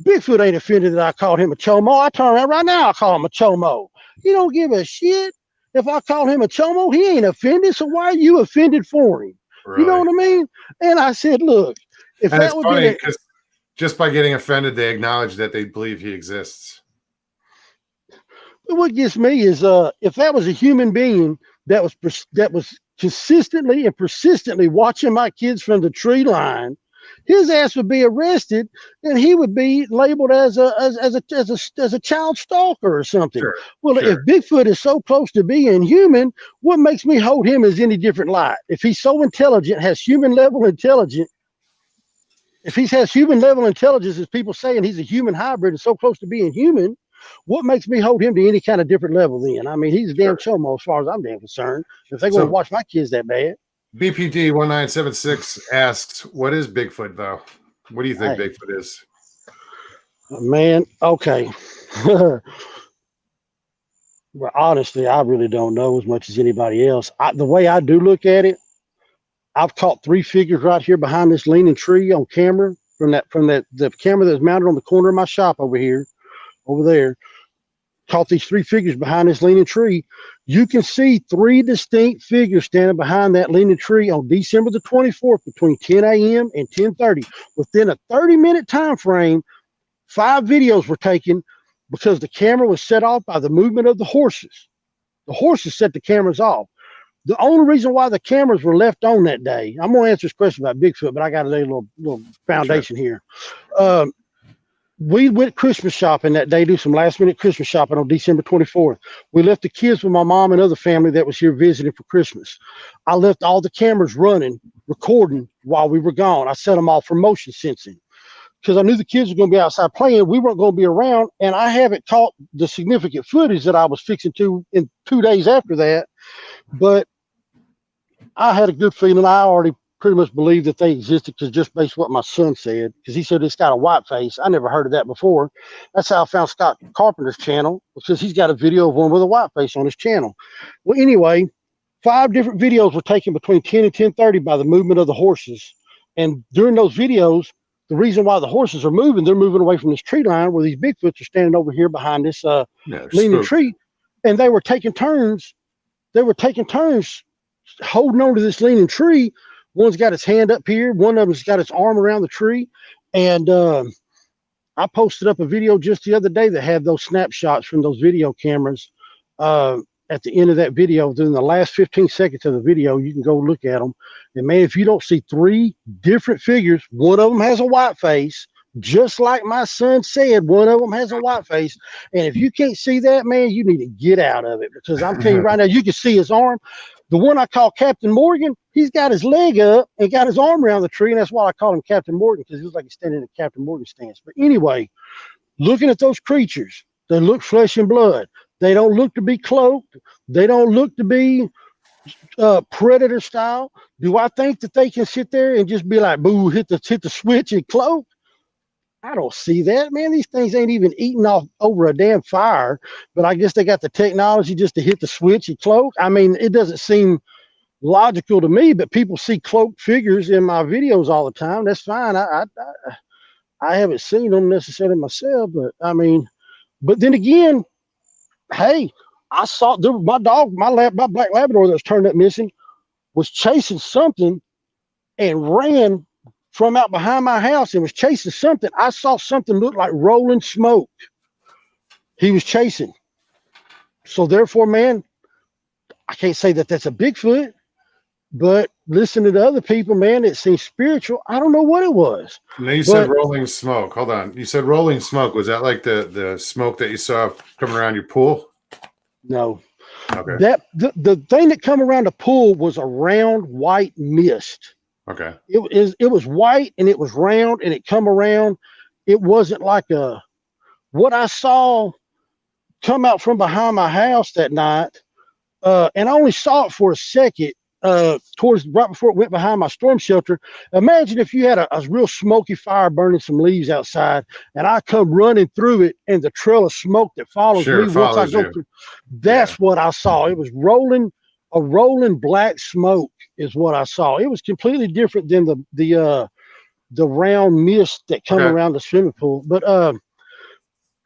Bigfoot ain't offended that I called him a chomo. I turn around right now, I call him a chomo. He don't give a shit if I call him a chomo. He ain't offended, so why are you offended for him?" Really? You know what I mean? And I said, look, if and that would be because just by getting offended, they acknowledge that they believe he exists. But what gets me is if that was a human being that was consistently and persistently watching my kids from the tree line, his ass would be arrested, and he would be labeled as a child stalker or something. Sure, well, if Bigfoot is so close to being human, what makes me hold him as any different light? If he's so intelligent, has human level intelligence, if he has human level intelligence, as people say, and he's a human hybrid and so close to being human, what makes me hold him to any kind of different level then? I mean, he's a damn chomo as far as I'm damn concerned. If they're going to watch my kids that bad. BPD 1976 asks, what is Bigfoot, though? What do you think Bigfoot is? Man, okay. Well, honestly, I really don't know as much as anybody else. The way I do look at it, I've caught 3 figures right here behind this leaning tree on camera from the camera that's mounted on the corner of my shop over there. Caught these 3 figures behind this leaning tree. You can see 3 distinct figures standing behind that leaning tree on December the 24th between 10 a.m. and 10:30. Within a 30-minute time frame, 5 videos were taken because the camera was set off by the movement of the horses. The horses set the cameras off. The only reason why the cameras were left on that day, I'm going to answer this question about Bigfoot, but I got a little foundation here. We went Christmas shopping that day, do some last-minute Christmas shopping on December 24th. We left the kids with my mom and other family that was here visiting for Christmas. I left all the cameras running, recording while we were gone. I set them off for motion sensing because I knew the kids were going to be outside playing. We weren't going to be around, and I haven't caught the significant footage that I was fixing to in 2 days after that. But I had a good feeling. I already pretty much believed that they existed because just based on what my son said, because he said it's got a white face. I never heard of that before. That's how I found Scott Carpenter's channel, because he's got a video of one with a white face on his channel. Well, anyway, 5 different videos were taken between 10 and 10:30 by the movement of the horses. And during those videos, the reason why the horses are moving, they're moving away from this tree line where these Bigfoots are standing over here behind this leaning tree. And they were taking turns. They were taking turns holding on to this leaning tree. One's got his hand up here. One of them's got his arm around the tree. And I posted up a video just the other day that had those snapshots from those video cameras. At the end of that video, during the last 15 seconds of the video, you can go look at them. And man, if you don't see 3 different figures, one of them has a white face, just like my son said, one of them has a white face. And if you can't see that, man, you need to get out of it, because I'm telling you right now, you can see his arm. The one I call Captain Morgan, he's got his leg up and got his arm around the tree, and that's why I call him Captain Morgan, because he looks like he's standing in a Captain Morgan stance. But anyway, looking at those creatures, they look flesh and blood. They don't look to be cloaked. They don't look to be predator style. Do I think that they can sit there and just be like, boo, hit the switch and cloak? I don't see that, man. These things ain't even eating off over a damn fire, but I guess they got the technology just to hit the switch and cloak. I mean, it doesn't seem logical to me, but people see cloaked figures in my videos all the time. That's fine. I haven't seen them necessarily myself, but I mean, but then again, hey, I saw my dog, my black Labrador that was turned up missing was chasing something and ran from out behind my house and was chasing something. I saw something look like rolling smoke. He was chasing. So therefore, man, I can't say that that's a Bigfoot, but listening to other people, man, it seems spiritual. I don't know what it was. Now you said rolling smoke. Hold on. You said rolling smoke. Was that like the smoke that you saw coming around your pool? No. Okay. That the thing that come around the pool was a round white mist. Okay. It was white and it was round and it come around. It wasn't like what I saw come out from behind my house that night. And I only saw it for a second. Towards right before it went behind my storm shelter. Imagine if you had a real smoky fire burning some leaves outside, and I come running through it, and the trail of smoke that follows me once I go through. That's what I saw. It was a rolling black smoke is what I saw. It was completely different than the round mist that come around the swimming pool. But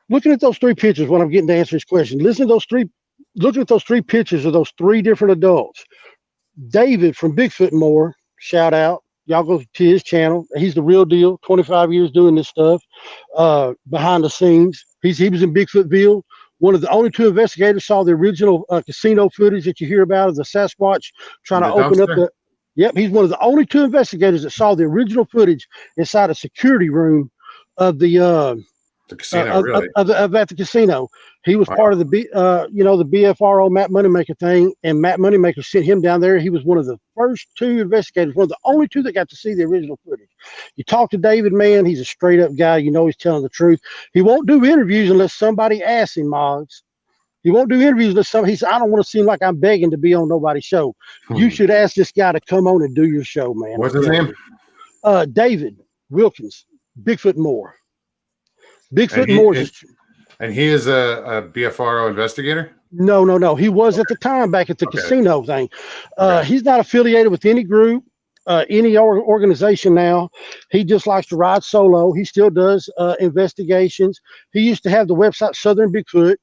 looking at those three pictures, when I'm getting to answer this question, looking at those three pictures of those three different adults. David from Bigfoot and More, shout out. Y'all go to his channel. He's the real deal. 25 years doing this stuff behind the scenes. He was in Bigfootville. One of the only two investigators saw the original casino footage that you hear about of the Sasquatch trying to open up the. Yep, he's one of the only two investigators that saw the original footage inside a security room of the casino, really? At the casino. He was part of the the BFRO Matt Moneymaker thing, and Matt Moneymaker sent him down there. He was one of the first two investigators, one of the only two that got to see the original footage. You talk to David, man, he's a straight up guy. You know he's telling the truth. He won't do interviews unless somebody asks him, Moggs. He won't do interviews unless somebody. He said, I don't want to seem like I'm begging to be on nobody's show. You should ask this guy to come on and do your show, man. What's his name? David Wilkins, Bigfoot and More. Bigfoot and More. And he is a BFRO investigator? No. He was at the time back at the casino thing. He's not affiliated with any group, any organization now. He just likes to ride solo. He still does investigations. He used to have the website Southern Bigfoot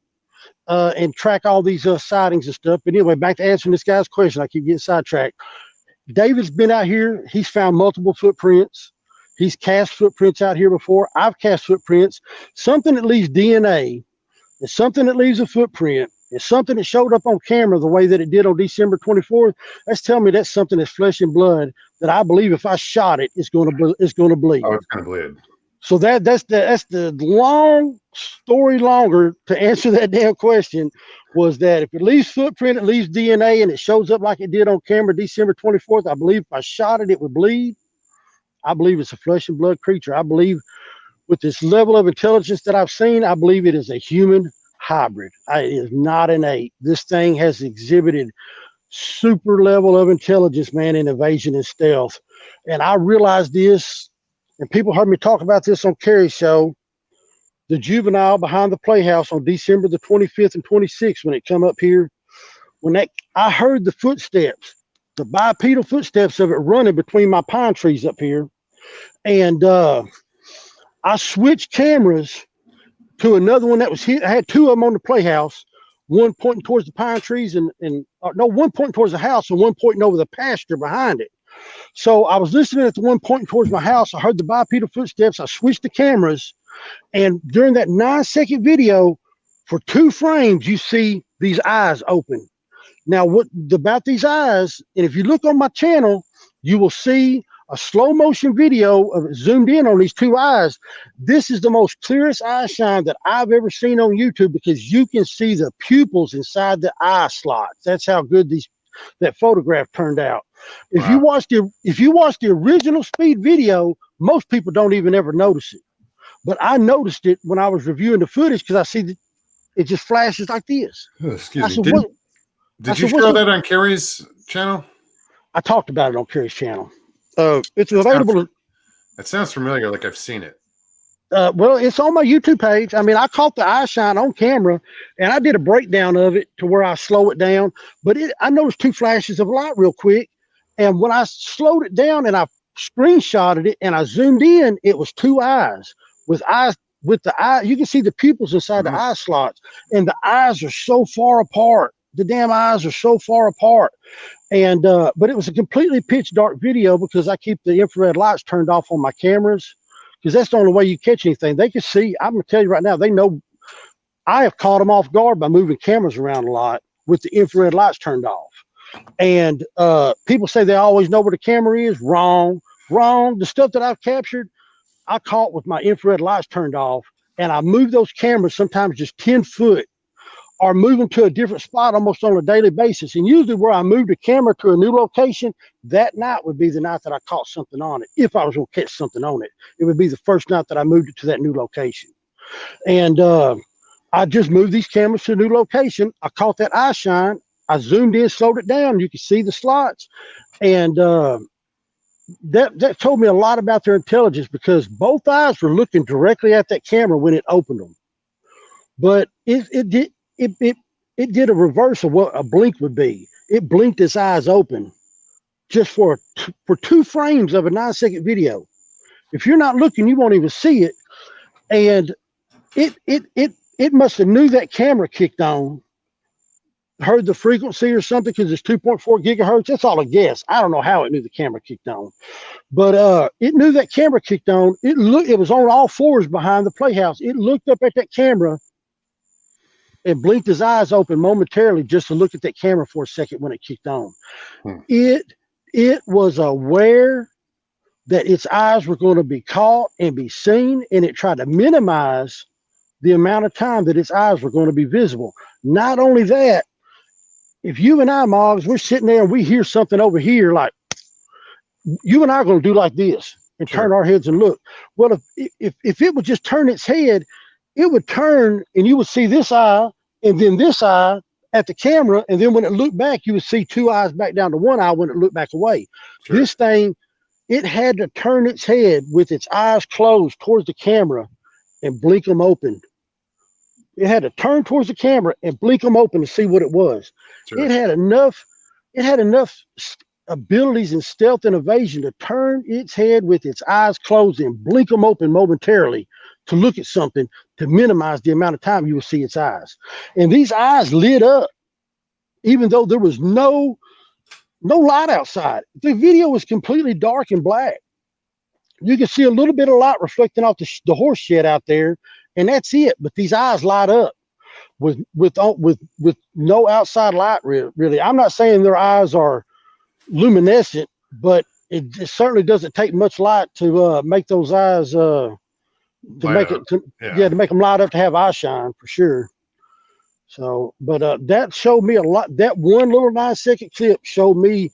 and track all these sightings and stuff. But anyway, back to answering this guy's question. I keep getting sidetracked. David's been out here. He's found multiple footprints. He's cast footprints out here before. I've cast footprints. Something that leaves DNA is something that leaves a footprint. It's something that showed up on camera the way that it did on December 24th. That's telling me that's something that's flesh and blood that I believe if I shot it, it's going to bleed. Oh, it's going to bleed. So that's the long story longer to answer that damn question was that if it leaves footprint, it leaves DNA, and it shows up like it did on camera December 24th, I believe if I shot it, it would bleed. I believe it's a flesh and blood creature. I believe with this level of intelligence that I've seen, I believe it is a human hybrid. It is not an ape. This thing has exhibited super level of intelligence, man, in evasion and stealth. And I realized this, and people heard me talk about this on Carrie's show, the juvenile behind the playhouse on December the 25th and 26th when it come up here. I heard the footsteps. The bipedal footsteps of it running between my pine trees up here. And I switched cameras to another one that was here. I had two of them on the playhouse, one pointing towards the pine trees one pointing towards the house and one pointing over the pasture behind it. So I was listening at the one pointing towards my house. I heard the bipedal footsteps. I switched the cameras. And during that 9-second video, for 2 frames, you see these eyes open. Now, what about these eyes? And if you look on my channel, you will see a slow motion video of it zoomed in on these 2 eyes. This is the most clearest eye shine that I've ever seen on YouTube because you can see the pupils inside the eye slots. That's how good that photograph turned out. If you watch the original speed video, most people don't even ever notice it. But I noticed it when I was reviewing the footage because I see that it just flashes like this. Oh, excuse me. Did you show that on Carrie's channel? I talked about it on Carrie's channel. It's available. It sounds familiar, like I've seen it. Well, it's on my YouTube page. I mean, I caught the eye shine on camera, and I did a breakdown of it to where I slow it down. But I noticed 2 flashes of light real quick, and when I slowed it down and I screenshotted it and I zoomed in, it was 2 eyes with eyes. With the eye, you can see the pupils inside the eye slots, and the eyes are so far apart. the damn eyes are so far apart. And but it was a completely pitch dark video because I keep the infrared lights turned off on my cameras, because that's the only way you catch anything. They can see. I'm gonna tell you right now, they know. I have caught them off guard by moving cameras around a lot with the infrared lights turned off. And people say they always know where the camera is. Wrong. The stuff that I've captured, I caught with my infrared lights turned off, and I move those cameras sometimes just 10 foot, or move them to a different spot almost on a daily basis. And usually where I move the camera to a new location, that night would be the night that I caught something on it. If I was going to catch something on it, it would be the first night that I moved it to that new location. And I just moved these cameras to a new location. I caught that eye shine. I zoomed in, slowed it down. You could see the slots. And that told me a lot about their intelligence, because both eyes were looking directly at that camera when it opened them. But it did a reverse of what a blink would be. It blinked its eyes open just for 2 frames of a 9-second video. If you're not looking, you won't even see it. And it must have knew that camera kicked on, heard the frequency or something, because it's 2.4 gigahertz. That's all a guess. I don't know how it knew the camera kicked on, but it knew that camera kicked on. It was on all fours behind the playhouse. It looked up at that camera and blinked his eyes open momentarily just to look at that camera for a second when it kicked on. It was aware that its eyes were going to be caught and be seen, and it tried to minimize the amount of time that its eyes were going to be visible. Not only that, if you and I, Moggs, we're sitting there and we hear something over here, like, you and I are going to do like this and turn our heads and look. Well, if it would just turn its head, it would turn and you would see this eye and then this eye at the camera. And then when it looked back, you would see 2 eyes back down to 1 eye when it looked back away. Sure. This thing, it had to turn its head with its eyes closed towards the camera and blink them open. It had to turn towards the camera and blink them open to see what it was. Sure. It had enough abilities in stealth and evasion to turn its head with its eyes closed and blink them open momentarily to look at something, to minimize the amount of time you will see its eyes. And these eyes lit up, even though there was no light outside. The video was completely dark and black. You can see a little bit of light reflecting off the horse shed out there, and that's it. But these eyes light up with no outside light, really. I'm not saying their eyes are luminescent, but it certainly doesn't take much light to make those eyes to make them light up, to have eye shine for sure. So, but that showed me a lot. That one little 9-second clip showed me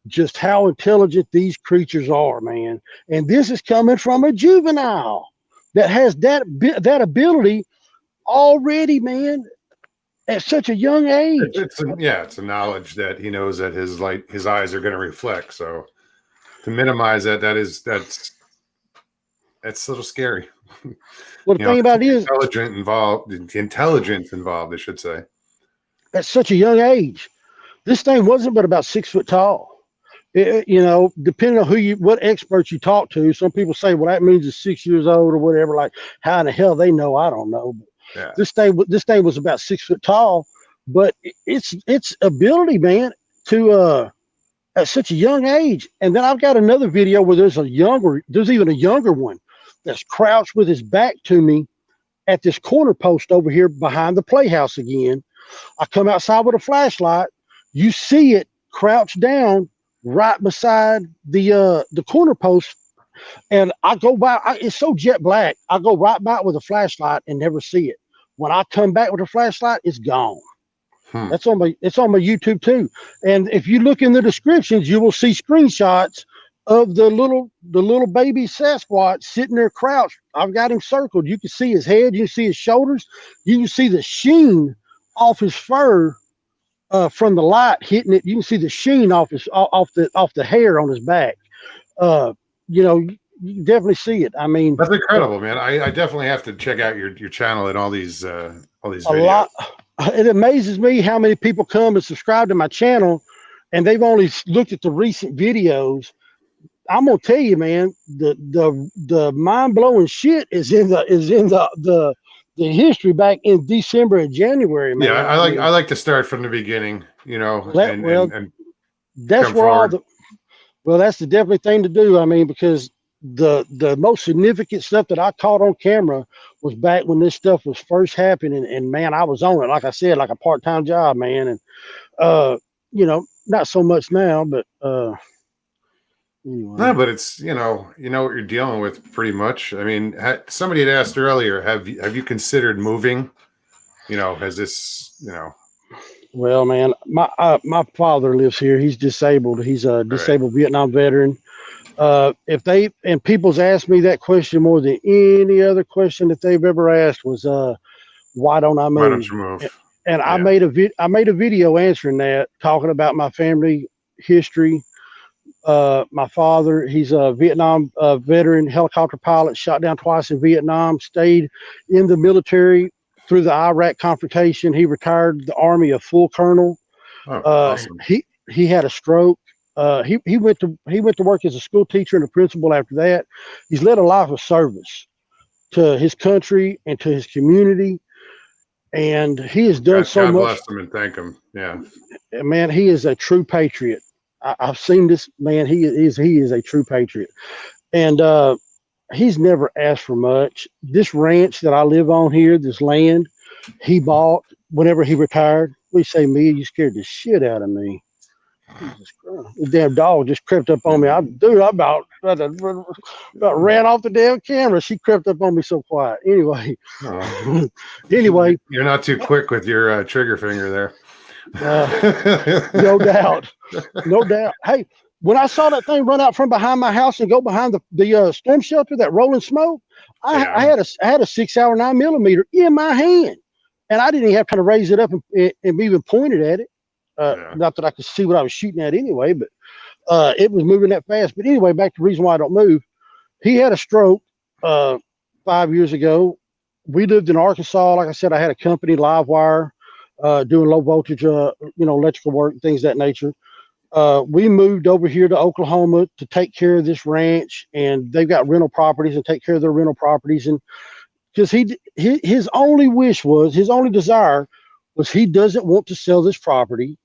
just how intelligent these creatures are, man. And this is coming from a juvenile that has that ability already, man, at such a young age. It's a knowledge that he knows that his eyes are going to reflect. So to minimize that's a little scary. Well, the thing about it is the intelligence involved, I should say. At such a young age, this thing wasn't but about 6 foot tall. Depending on what experts you talk to, some people say, well, that means it's 6 years old or whatever. Like, how in the hell they know? I don't know. But yeah. This thing was about 6 foot tall, but its ability, man, to at such a young age. And then I've got another video where there's even a younger one that's crouched with his back to me at this corner post over here behind the playhouse again. I come outside with a flashlight. You see it crouched down right beside the corner post, and I go by. It's so jet black. I go right by it with a flashlight and never see it. When I come back with a flashlight, it's gone. It's on my YouTube too. And if you look in the descriptions, you will see screenshots of the little baby Sasquatch sitting there crouched. I've got him circled. You can see his head. You can see his shoulders. You can see the sheen off his fur. From the light hitting it, you can see the sheen off the hair on his back. You can definitely see it. I mean, that's incredible, man. I definitely have to check out your channel and all these videos. It amazes me how many people come and subscribe to my channel, and they've only looked at the recent videos. I'm gonna tell you, man, the mind blowing shit is in the the history back in December and January, man. Yeah, I like to start from the beginning, you know, and that's come where all forward. the that's the definitely thing to do. I mean, because the most significant stuff that I caught on camera was back when this stuff was first happening, and man, I was on it. Like I said, like a part-time job, man, and you know, not so much now, but anyway. No, but it's you know what you're dealing with pretty much. I mean, somebody had asked earlier, have you considered moving? You know, has this Well, man, my father lives here. He's disabled. He's a right? disabled Vietnam veteran. If they and people's asked me that question more than any other question that they've ever asked was, why don't I Why don't move? you move? And I Yeah, made a video answering that, talking about my family history. My father, he's a Vietnam veteran, helicopter pilot, shot down twice in Vietnam, stayed in the military through the Iraq confrontation. He retired the Army a full colonel. oh, awesome. He had a stroke. He went to work as a school teacher and a principal after that. He's led a life of service to his country and to his community, and he has done so God much. bless them and thank them. Yeah, Man, he is a true patriot. I've seen this man. He is a true patriot, and he's never asked for much. This ranch that I live on here, this land, he bought whenever he retired. We say, me, you scared the shit out of me. Jesus Christ. The damn dog just crept up on me. I about ran off the damn camera. She crept up on me so quiet. Anyway. oh. Anyway. You're not too quick with your trigger finger there. No doubt. No doubt. Hey, when I saw that thing run out from behind my house and go behind the storm shelter, that rolling smoke, I had a 6-hour 9mm in my hand, and I didn't even have time to raise it up and even pointed at it. Not that I could see what I was shooting at anyway, but it was moving that fast. But anyway, back to the reason why I don't move. He had a stroke 5 years ago. We lived in Arkansas. Like I said, I had a company, Livewire, doing low voltage, electrical work, things of that nature. We moved over here to Oklahoma to take care of this ranch, and they've got rental properties and take care of their rental properties. And because his only wish was, his only desire was, he doesn't want to sell this property.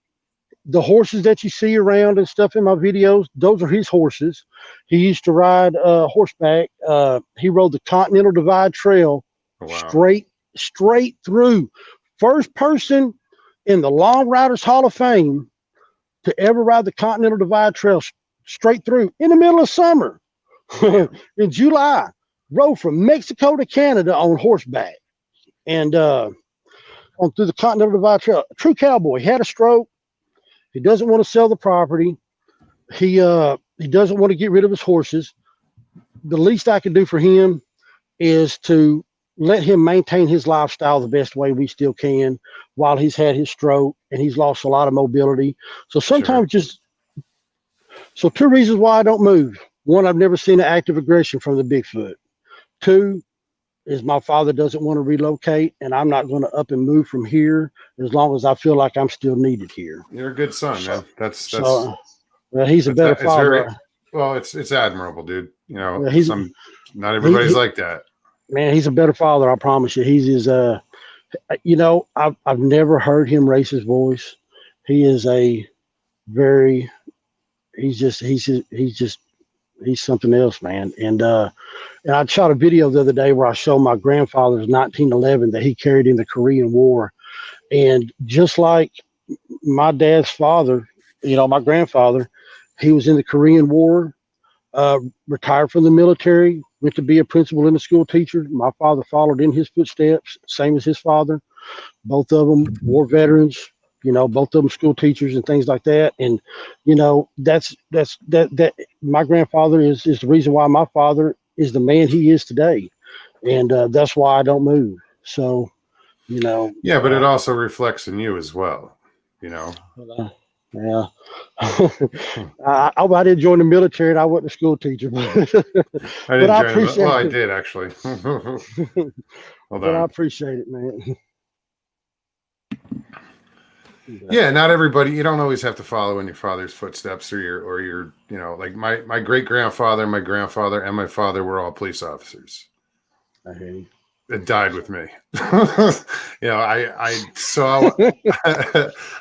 The horses that you see around and stuff in my videos, those are his horses. He used to ride horseback. He rode the Continental Divide Trail straight through. First person in the Long Riders Hall of Fame to ever ride the Continental Divide Trail straight through in the middle of summer in July. Rode from Mexico to Canada on horseback and on through the Continental Divide Trail. A true cowboy. He had a stroke. He doesn't want to sell the property. He doesn't want to get rid of his horses. The least I can do for him is to let him maintain his lifestyle the best way we still can while he's had his stroke and he's lost a lot of mobility. So sometimes so 2 reasons why I don't move. 1, I've never seen an active aggression from the Bigfoot. 2 is my father doesn't want to relocate, and I'm not going to up and move from here as long as I feel like I'm still needed here. You're a good son, man. That's well, he's a better father. It's admirable, dude. You know, not everybody's like that. Man, he's a better father, I promise you. He's I've never heard him raise his voice. He is he's something else, man. And I shot a video the other day where I showed my grandfather's 1911 that he carried in the Korean War. And just like my dad's father, my grandfather, he was in the Korean War, retired from the military, went to be a principal and a school teacher. My father followed in his footsteps, same as his father. Both of them war veterans, both of them school teachers and things like that. And, that my grandfather is the reason why my father is the man he is today. And that's why I don't move. So, Yeah, but it also reflects in you as well, Yeah. I didn't join the military and I wasn't a school teacher. I appreciate I did actually. I appreciate it, man. Yeah, not everybody. You don't always have to follow in your father's footsteps or your like my great grandfather, my grandfather, and my father were all police officers. I hear you. it died with me. I saw,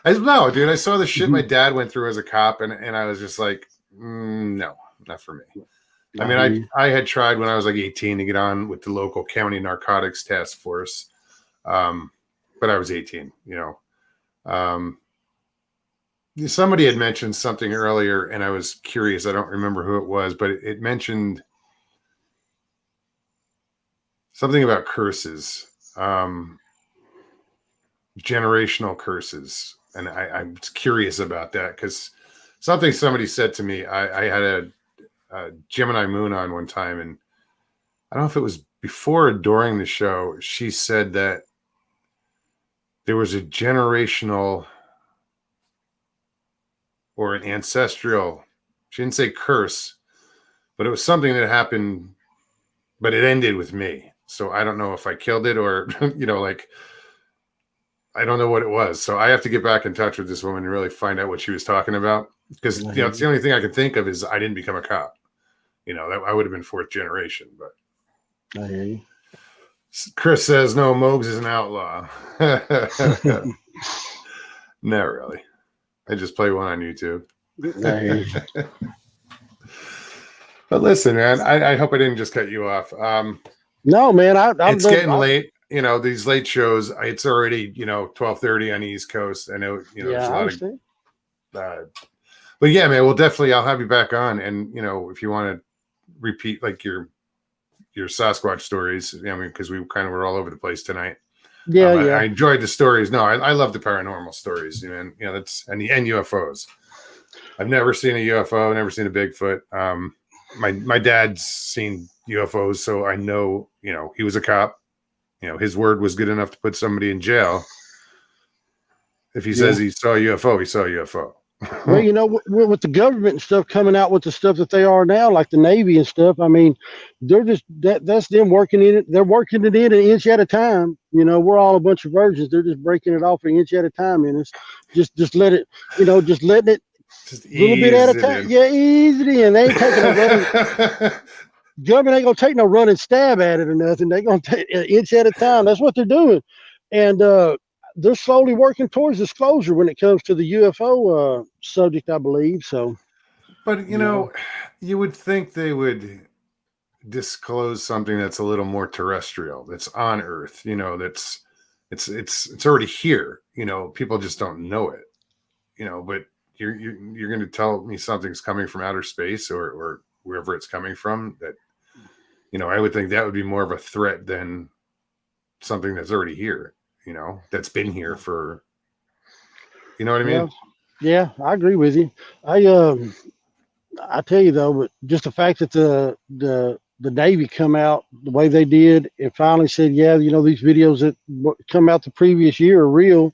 no, dude, I saw the shit my dad went through as a cop, and I was just like, no, not for me. I mean, I had tried when I was like 18 to get on with the local county narcotics task force, but I was 18. Somebody had mentioned something earlier, and I was curious. I don't remember who it was, but it mentioned something about curses, generational curses, and I'm curious about that because somebody said to me. I had a Gemini moon on one time, and I don't know if it was before or during the show. She said that there was a generational or an ancestral, she didn't say curse, but it was something that happened, but it ended with me. So I don't know if I killed it or, I don't know what it was. So I have to get back in touch with this woman and really find out what she was talking about. Because, it's the only thing I can think of is I didn't become a cop. That I would have been fourth generation, but. I hear you. Chris says, no, Mogs is an outlaw. Not really. I just play one on YouTube. But listen, man, I hope I didn't just cut you off. No, man, it's getting late. These late shows. It's already 12:30 on the East Coast. I know there's a lot of. But yeah, man, I'll have you back on, and if you want to repeat like your Sasquatch stories, because we kind of were all over the place tonight. Yeah, I enjoyed the stories. No, I love the paranormal stories, and that's and UFOs. I've never seen a UFO, never seen a Bigfoot. My dad's seen UFOs, so I know, he was a cop. His word was good enough to put somebody in jail. If he says he saw a UFO, he saw a UFO. Well, with the government and stuff coming out with the stuff that they are now, like the Navy and stuff, I mean, they're just that's them working in it. They're working it in an inch at a time. We're all a bunch of virgins. They're just breaking it off an inch at a time, and it's just let it, just letting it just a little bit at a time. Yeah, ease it in. They ain't taking a running. Government ain't gonna take no running stab at it or nothing. They're gonna take an inch at a time. That's what they're doing, and they're slowly working towards disclosure when it comes to the UFO subject, I believe. So, but you would think they would disclose something that's a little more terrestrial, that's on Earth. That's it's already here. People just don't know it. But you're going to tell me something's coming from outer space or wherever it's coming from. That I would think that would be more of a threat than something that's already here. That's been here for, what I mean? Yeah, I agree with you. I tell you though, but just the fact that the Navy come out the way they did and finally said, yeah, these videos that come out the previous year are real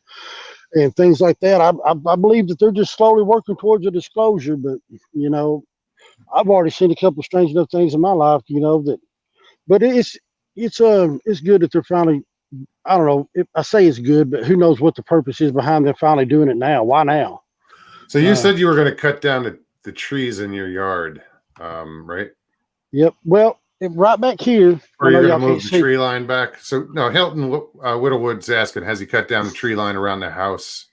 and things like that. I believe that they're just slowly working towards a disclosure, but I've already seen a couple of strange enough things in my life, but it's good that they're finally. I don't know. I say it's good, but who knows what the purpose is behind them finally doing it now? Why now? So you said you were going to cut down the trees in your yard, right? Yep. Well, right back here. Or you're going to move the tree line back? So, no, Hilton Whittlewood's asking, has he cut down the tree line around the house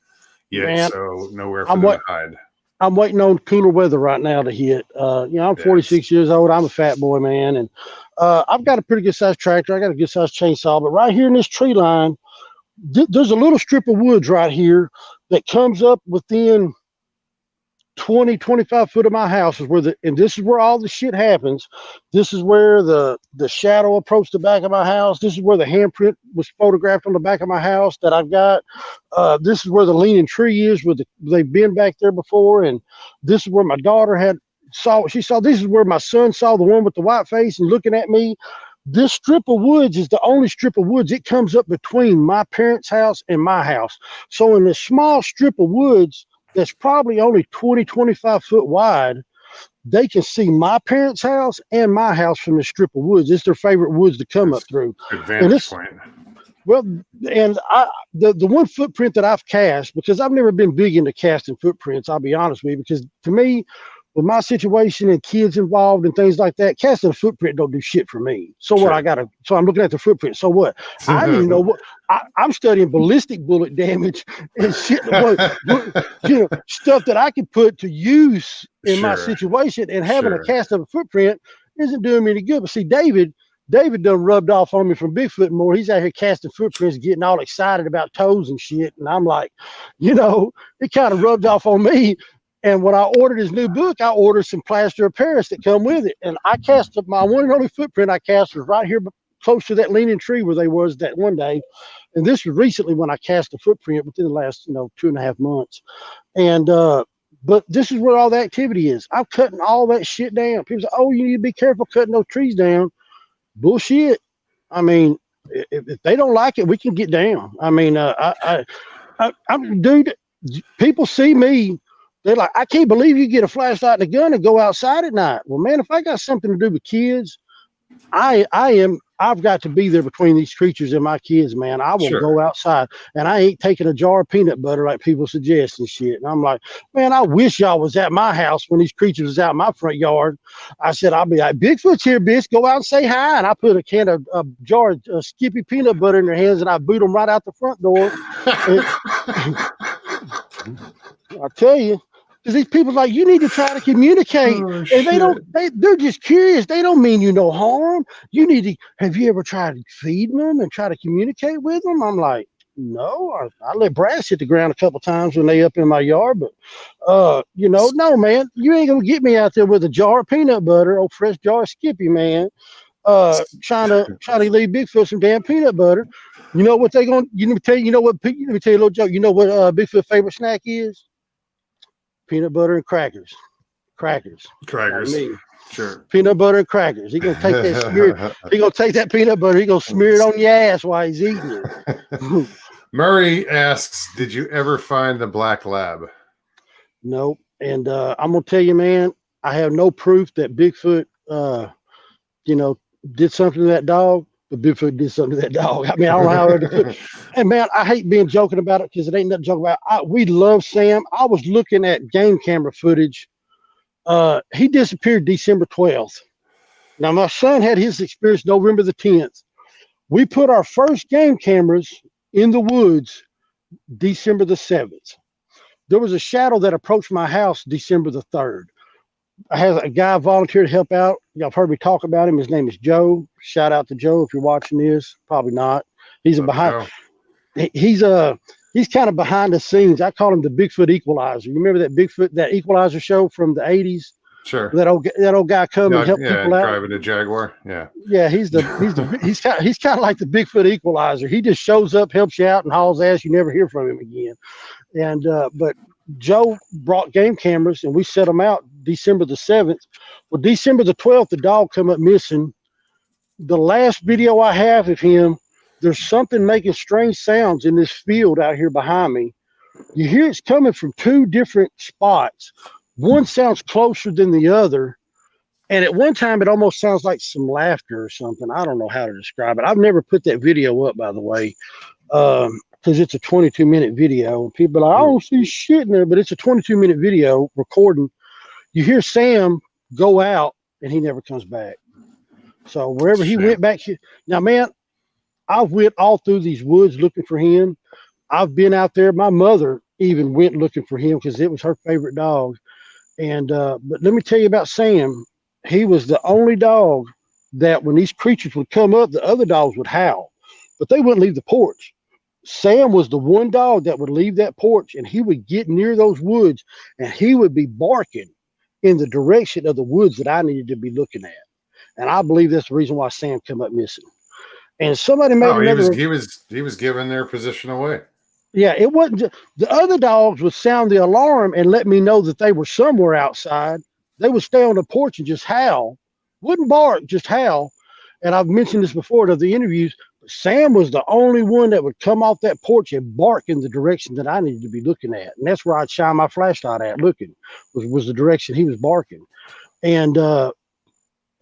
yet? Man, so nowhere for them to hide. I'm waiting on cooler weather right now to hit. I'm 46 years old. I'm a fat boy, man. And I've got a pretty good sized tractor. I got a good sized chainsaw. But right here in this tree line, there's a little strip of woods right here that comes up within 20, 25 foot of my house and this is where all the shit happens. This is where the shadow approached the back of my house. This is where the handprint was photographed on the back of my house that I've got. This is where the leaning tree is they've been back there before. And this is where my daughter this is where my son saw the one with the white face and looking at me. This strip of woods is the only strip of woods. It comes up between my parents' house and my house. So in this small strip of woods, that's probably only 20, 25 foot wide, they can see my parents' house and my house from the strip of woods. It's their favorite woods to come up through. Advantage point. Well, and the one footprint that I've cast, because I've never been big into casting footprints, I'll be honest with you, because to me, with my situation and kids involved and things like that, casting a footprint don't do shit for me. So Sure. what? So I'm looking at the footprint. So what? I don't even know what. I'm studying ballistic bullet damage and shit. Stuff that I can put to use in my situation, and having a cast of a footprint isn't doing me any good. But see, David done rubbed off on me from Bigfoot more. He's out here casting footprints, getting all excited about toes and shit. And I'm like, it kind of rubbed off on me. And when I ordered his new book, I ordered some plaster of Paris that come with it. And I cast my one and only footprint I cast was right here close to that leaning tree where they was that one day. And this was recently when I cast a footprint within the last, 2.5 months. And, but this is where all the activity is. I'm cutting all that shit down. People say, oh, you need to be careful cutting those trees down. Bullshit. I mean, if they don't like it, we can get down. I mean, dude, people see me. They're like, I can't believe you get a flashlight and a gun and go outside at night. Well, man, if I got something to do with kids, I've got to be there between these creatures and my kids, man. I will go outside, and I ain't taking a jar of peanut butter like people suggest and shit. And I'm like, man, I wish y'all was at my house when these creatures was out in my front yard. I said, I'll be like, Bigfoot's here, bitch. Go out and say hi. And I put a jar of Skippy peanut butter in their hands, and I boot them right out the front door. I tell you. Because these people like, you need to try to communicate. And they're just curious. They don't mean you no harm. Have you ever tried feeding them and try to communicate with them? I'm like, no, I let brass hit the ground a couple times when they up in my yard, but no, man, you ain't gonna get me out there with a jar of peanut butter, old fresh jar of Skippy, man, trying to leave Bigfoot some damn peanut butter. You know what let me tell you a little joke. You know what Bigfoot's favorite snack is? Peanut butter and crackers. Crackers. Sure. Peanut butter and crackers. He gonna take that smear. He gonna take that peanut butter. He gonna smear it on your ass while he's eating it. Murray asks, "Did you ever find the black lab?" Nope. And I'm gonna tell you, man, I have no proof that Bigfoot, did something to that dog. But Bigfoot did something to that dog. I mean, I don't know how to put it. And man, I hate being joking about it because it ain't nothing to joke about. We love Sam. I was looking at game camera footage. He disappeared December 12th. Now, my son had his experience November the 10th. We put our first game cameras in the woods December the 7th. There was a shadow that approached my house December the 3rd. I had a guy volunteer to help out. Y'all have heard me talk about him. His name is Joe. Shout out to Joe if you're watching this. Probably not. He's he's kind of behind the scenes. I call him the Bigfoot Equalizer. You remember that Equalizer show from the 80s? Sure. That old guy come and help people out. Driving a Jaguar. Yeah. Yeah, he's kind of like the Bigfoot Equalizer. He just shows up, helps you out, and hauls ass. You never hear from him again. And but Joe brought game cameras, and we set them out December the 7th. Well, December the 12th, the dog come up missing. The last video I have of him, there's something making strange sounds in this field out here behind me. You hear it's coming from two different spots. One sounds closer than the other. And at one time, it almost sounds like some laughter or something. I don't know how to describe it. I've never put that video up, by the way, because it's a 22-minute video. And people are like, I don't see shit in there, but it's a 22-minute video recording. You hear Sam go out, and he never comes back. So wherever he went back, now, man, I went all through these woods looking for him. I've been out there. My mother even went looking for him because it was her favorite dog. And but let me tell you about Sam. He was the only dog that when these creatures would come up, the other dogs would howl, but they wouldn't leave the porch. Sam was the one dog that would leave that porch, and he would get near those woods, and he would be barking in the direction of the woods that I needed to be looking at. And I believe that's the reason why Sam came up missing. And somebody made he was giving their position away. Yeah, it wasn't the other dogs would sound the alarm and let me know that they were somewhere outside. They would stay on the porch and just howl. Wouldn't bark, just howl. And I've mentioned this before in the interviews, but Sam was the only one that would come off that porch and bark in the direction that I needed to be looking at. And that's where I'd shine my flashlight at looking, was the direction he was barking. And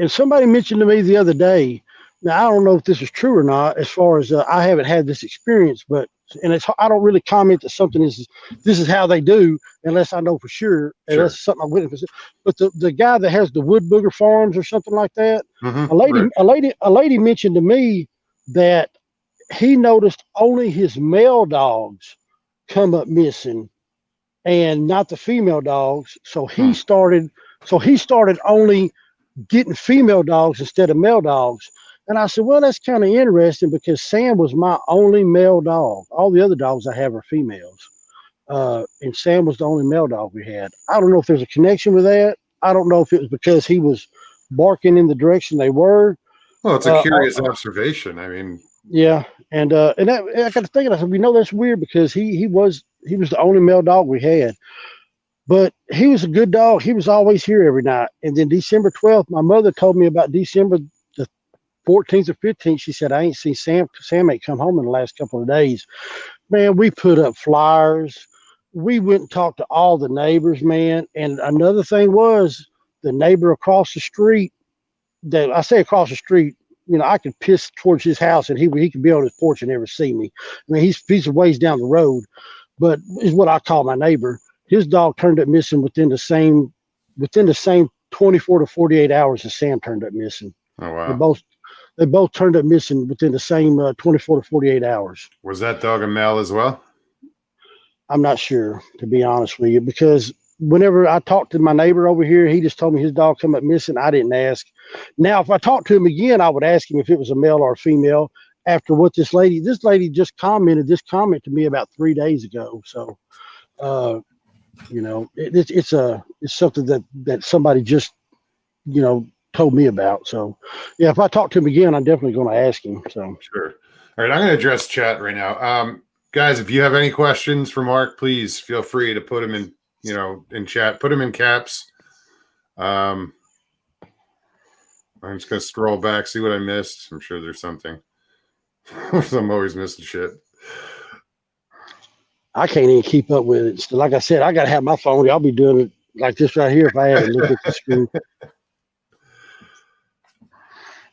somebody mentioned to me the other day, now I don't know if this is true or not, as far as I haven't had this experience, but And I don't really comment that something this is how they do unless I know for sure. And Sure. that's something I witnessed. But the guy that has the Wood Booger Farms or something like that, Mm-hmm. a lady mentioned to me that he noticed only his male dogs come up missing and not the female dogs. So he started only getting female dogs instead of male dogs. And I said, well, that's kind of interesting because Sam was my only male dog. All the other dogs I have are females. And Sam was the only male dog we had. I don't know if there's a connection with that. I don't know if it was because he was barking in the direction they were. Well, it's a curious observation. I mean, yeah. And that, I got to thinking, I said, that's weird because he was the only male dog we had. But he was a good dog. He was always here every night. And then December 12th, my mother told me about December the 14th or 15th. She said, I ain't seen Sam. Sam ain't come home in the last couple of days. Man, we put up flyers. We went and talked to all the neighbors, man. And another thing was the neighbor across the street, that I say across the street, I could piss towards his house and he could be on his porch and never see me. I mean, he's a ways down the road, but is what I call my neighbor. His dog turned up missing within the same 24 to 48 hours as Sam turned up missing. Oh wow! They both turned up missing within the same 24 to 48 hours. Was that dog a male as well? I'm not sure, to be honest with you, because whenever I talked to my neighbor over here, he just told me his dog come up missing. I didn't ask. Now, if I talked to him again, I would ask him if it was a male or a female. After what this lady just commented this comment to me about 3 days ago. So. It's something that somebody just, told me about. So, yeah, if I talk to him again, I'm definitely going to ask him. So sure. All right, I'm going to address chat right now. Guys, if you have any questions for Mark, please feel free to put them in, in chat. Put them in caps. I'm just going to scroll back, see what I missed. I'm sure there's something. I'm always missing shit. I can't even keep up with it. So like I said, I got to have my phone. I'll be doing it like this right here if I haven't looked at the screen.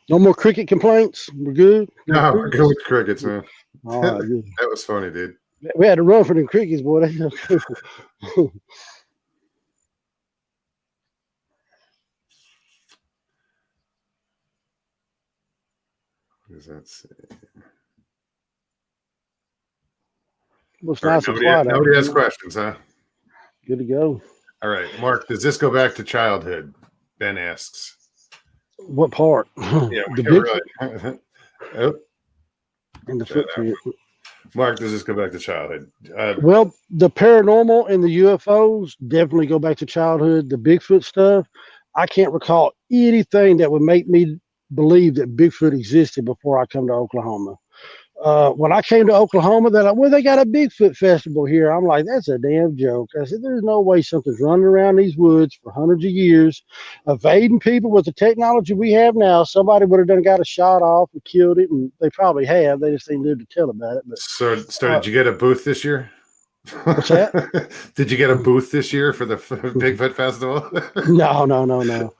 No more cricket complaints? We're good? No, we're good with crickets, man. All right, good. That was funny, dude. We had to run for them crickets, boy. What does that say? Looks nice and quiet. Nobody has questions, huh? Good to go. All right, Mark, does this go back to childhood? Ben asks. What part? Yeah, the Bigfoot? Right. Oh. And the footprint. Mark, does this go back to childhood? Well, the paranormal and the UFOs definitely go back to childhood. The Bigfoot stuff, I can't recall anything that would make me believe that Bigfoot existed before I come to Oklahoma. When I came to Oklahoma, they're like, well, they got a Bigfoot festival here. I'm like, that's a damn joke. I said, there's no way something's running around these woods for hundreds of years, evading people with the technology we have now. Somebody would have got a shot off and killed it, and they probably have. They just didn't tell about it. But so did you get a booth this year? What's that? Did you get a booth this year for the Bigfoot festival? No.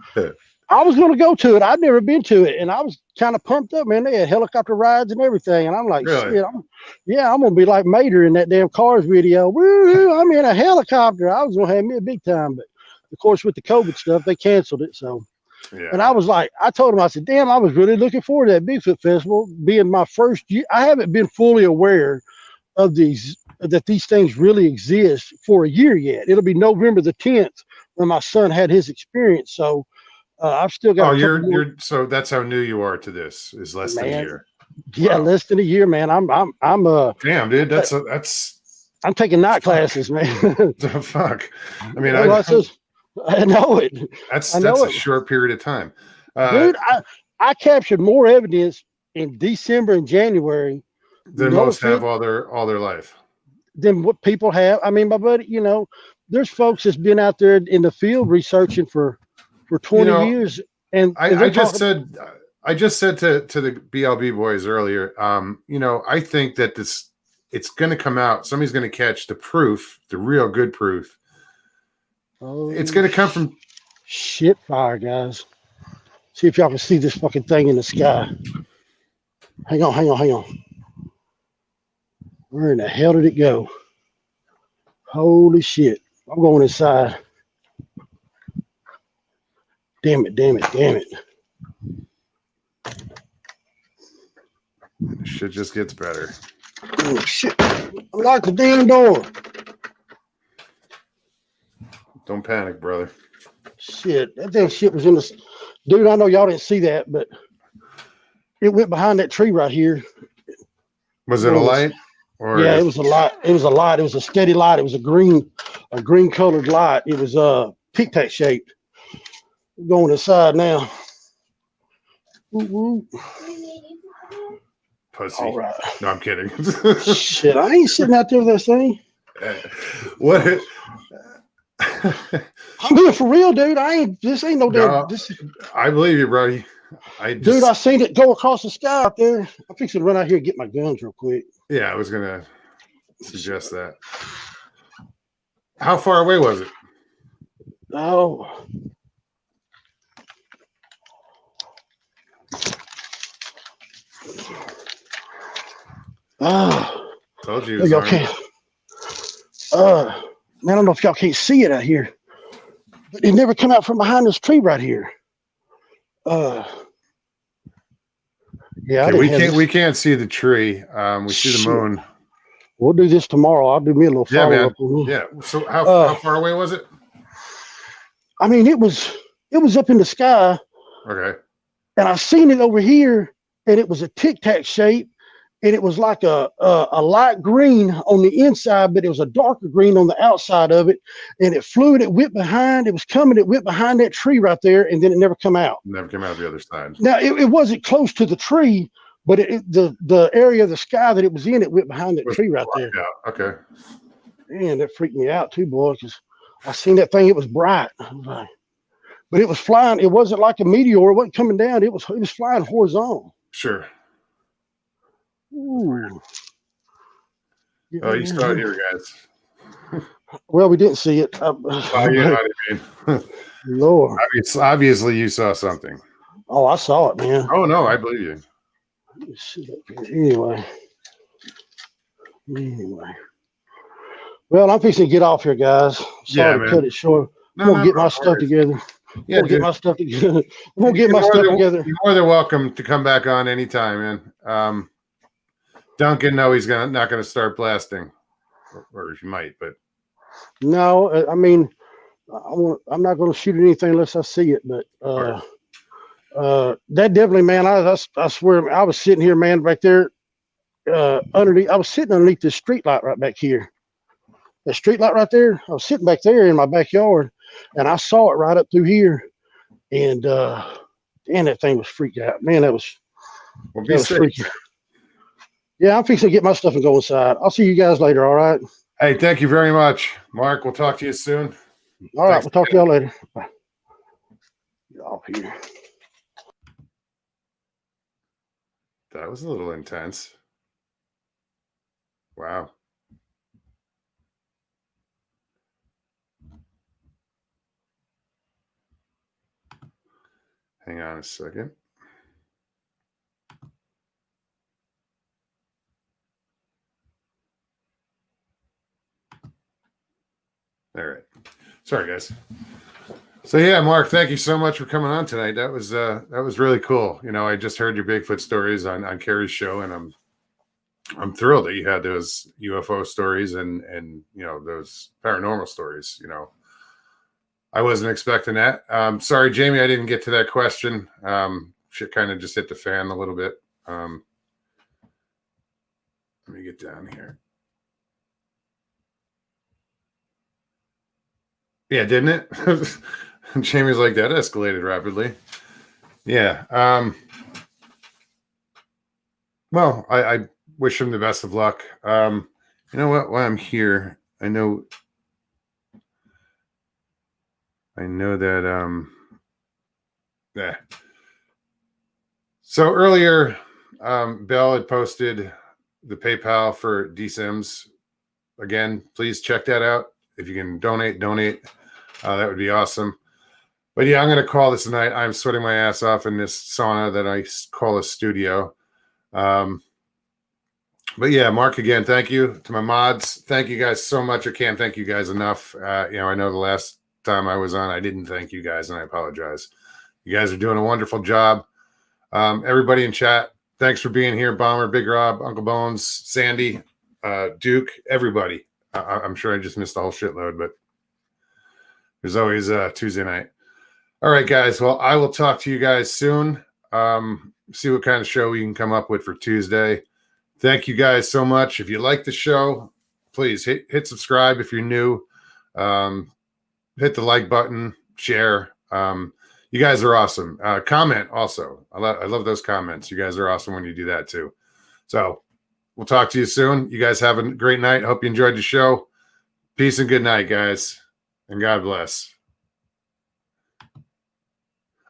I was going to go to it. I'd never been to it, and I was kind of pumped up, man. They had helicopter rides and everything, and I'm like, really? Shit, I'm going to be like Mater in that damn Cars video. Woo, I'm in a helicopter. I was going to have me a big time, but of course, with the COVID stuff, they canceled it. So, yeah. And I was like, I told him, I said, damn, I was really looking forward to that Bigfoot festival being my first year. I haven't been fully aware of that these things really exist for a year yet. It'll be November the 10th when my son had his experience. So, I've still got. So that's how new you are to this. Is less than a year. Yeah, wow. Less than a year, man. I'm damn, dude. That's. I'm taking night classes, man. The fuck. I mean, I know it. That's a short period of time, dude. I captured more evidence in December and January than most have all their life. Than what people have. I mean, my buddy, there's folks that's been out there in the field researching for 20 years, and I just said to the BLB boys earlier, I think that it's going to come out. Somebody's going to catch the proof, the real good proof. Oh, it's going to come from shit fire, guys. See if y'all can see this fucking thing in the sky. Hang on. Where in the hell did it go? Holy shit. I'm going inside. Damn it, damn it, damn it. Shit just gets better. Oh, shit. Lock the damn door. Don't panic, brother. Shit. That damn shit was in the... Dude, I know y'all didn't see that, but it went behind that tree right here. Was it a light? Or yeah, it was a light. It was a light. It was a steady light. It was a green colored light. It was tic tac shaped. We're going inside now. Woo, woo. Pussy. All right. No, I'm kidding. Shit, I ain't sitting out there with that thing. What? I'm being for real, dude. This ain't no damn. I believe you, buddy. Dude, I seen it go across the sky out there. I'm fixing to run out here and get my guns real quick. Yeah, I was gonna suggest that. How far away was it? Oh. Told you. Y'all can't. Man, I don't know if y'all can't see it out here, but it never come out from behind this tree right here. Yeah, okay, we can't see the tree. We see the moon. We'll do this tomorrow. I'll do me a little follow up. Yeah. So how far away was it? I mean, it was up in the sky. Okay. And I seen it over here, and it was a tic tac shape, and it was like a light green on the inside, but it was a darker green on the outside of it. And it flew and it went behind. It was coming. It went behind that tree right there, and then it never come out. Never came out the other side. Now it wasn't close to the tree, but the area of the sky that it was in, it went behind that tree right there. Yeah. Okay. Man, that freaked me out too, boy, because I seen that thing. It was bright, but it was flying. It wasn't like a meteor. It wasn't coming down. It was flying horizontal. Sure. Ooh. Yeah. Oh, you saw it here, guys. Well, we didn't see it. You know what I mean. Lord. Obviously, you saw something. Oh, I saw it, man. Oh, no, I believe you. Let me see up here. Anyway. Well, I'm fixing to get off here, guys. Sorry to cut it short. I'm going to get my stuff together. Yeah, get my stuff together. I'm going to get my stuff together. You're more than welcome to come back on anytime, man. Duncan, no, he's not going to start blasting. Or he might, but. No, I mean, I'm not going to shoot anything unless I see it. But that definitely, man, I swear, I was sitting here, man, back there underneath. I was sitting underneath this street light right back here. The street light right there. I was sitting back there in my backyard, and I saw it right up through here. And man, that thing was freaked out. Man, that was freaky. Yeah, I'm fixing to get my stuff and go inside. I'll see you guys later, all right? Hey, thank you very much, Mark. We'll talk to you soon. All right, we'll talk to y'all later. Bye. Get off here. That was a little intense. Wow. Hang on a second. All right. Sorry, guys. So yeah, Mark, thank you so much for coming on tonight. That was really cool. You know, I just heard your Bigfoot stories on Carrie's show, and I'm thrilled that you had those UFO stories and you know, those paranormal stories. You know, I wasn't expecting that. Sorry, Jamie, I didn't get to that question. Shit kind of just hit the fan a little bit. Let me get down here. Yeah, didn't it? Jamie's like, that escalated rapidly. Yeah. Well, I wish him the best of luck. You know what? While I'm here, I know that yeah. So earlier, Bell had posted the PayPal for DSIMs. Again, please check that out. If you can donate. That would be awesome. But yeah, I'm going to call this a night. I'm sweating my ass off in this sauna that I call a studio. But yeah, Mark, again, thank you to my mods. Thank you guys so much. I can't thank you guys enough. I know the last time I was on, I didn't thank you guys, and I apologize. You guys are doing a wonderful job. Everybody in chat, thanks for being here. Bomber, Big Rob, Uncle Bones, Sandy, Duke, everybody. I'm sure I just missed a whole shitload, but there's always Tuesday night. All right, guys. Well, I will talk to you guys soon. See what kind of show we can come up with for Tuesday. Thank you guys so much. If you like the show, please hit subscribe if you're new. Hit the like button, share. You guys are awesome. Comment also. I love those comments. You guys are awesome when you do that too. So we'll talk to you soon. You guys have a great night. Hope you enjoyed the show. Peace and good night, guys. And God bless.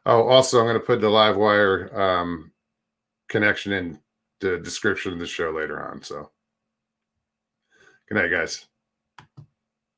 Oh, also, I'm going to put the Livewire connection in the description of the show later on. So good night, guys.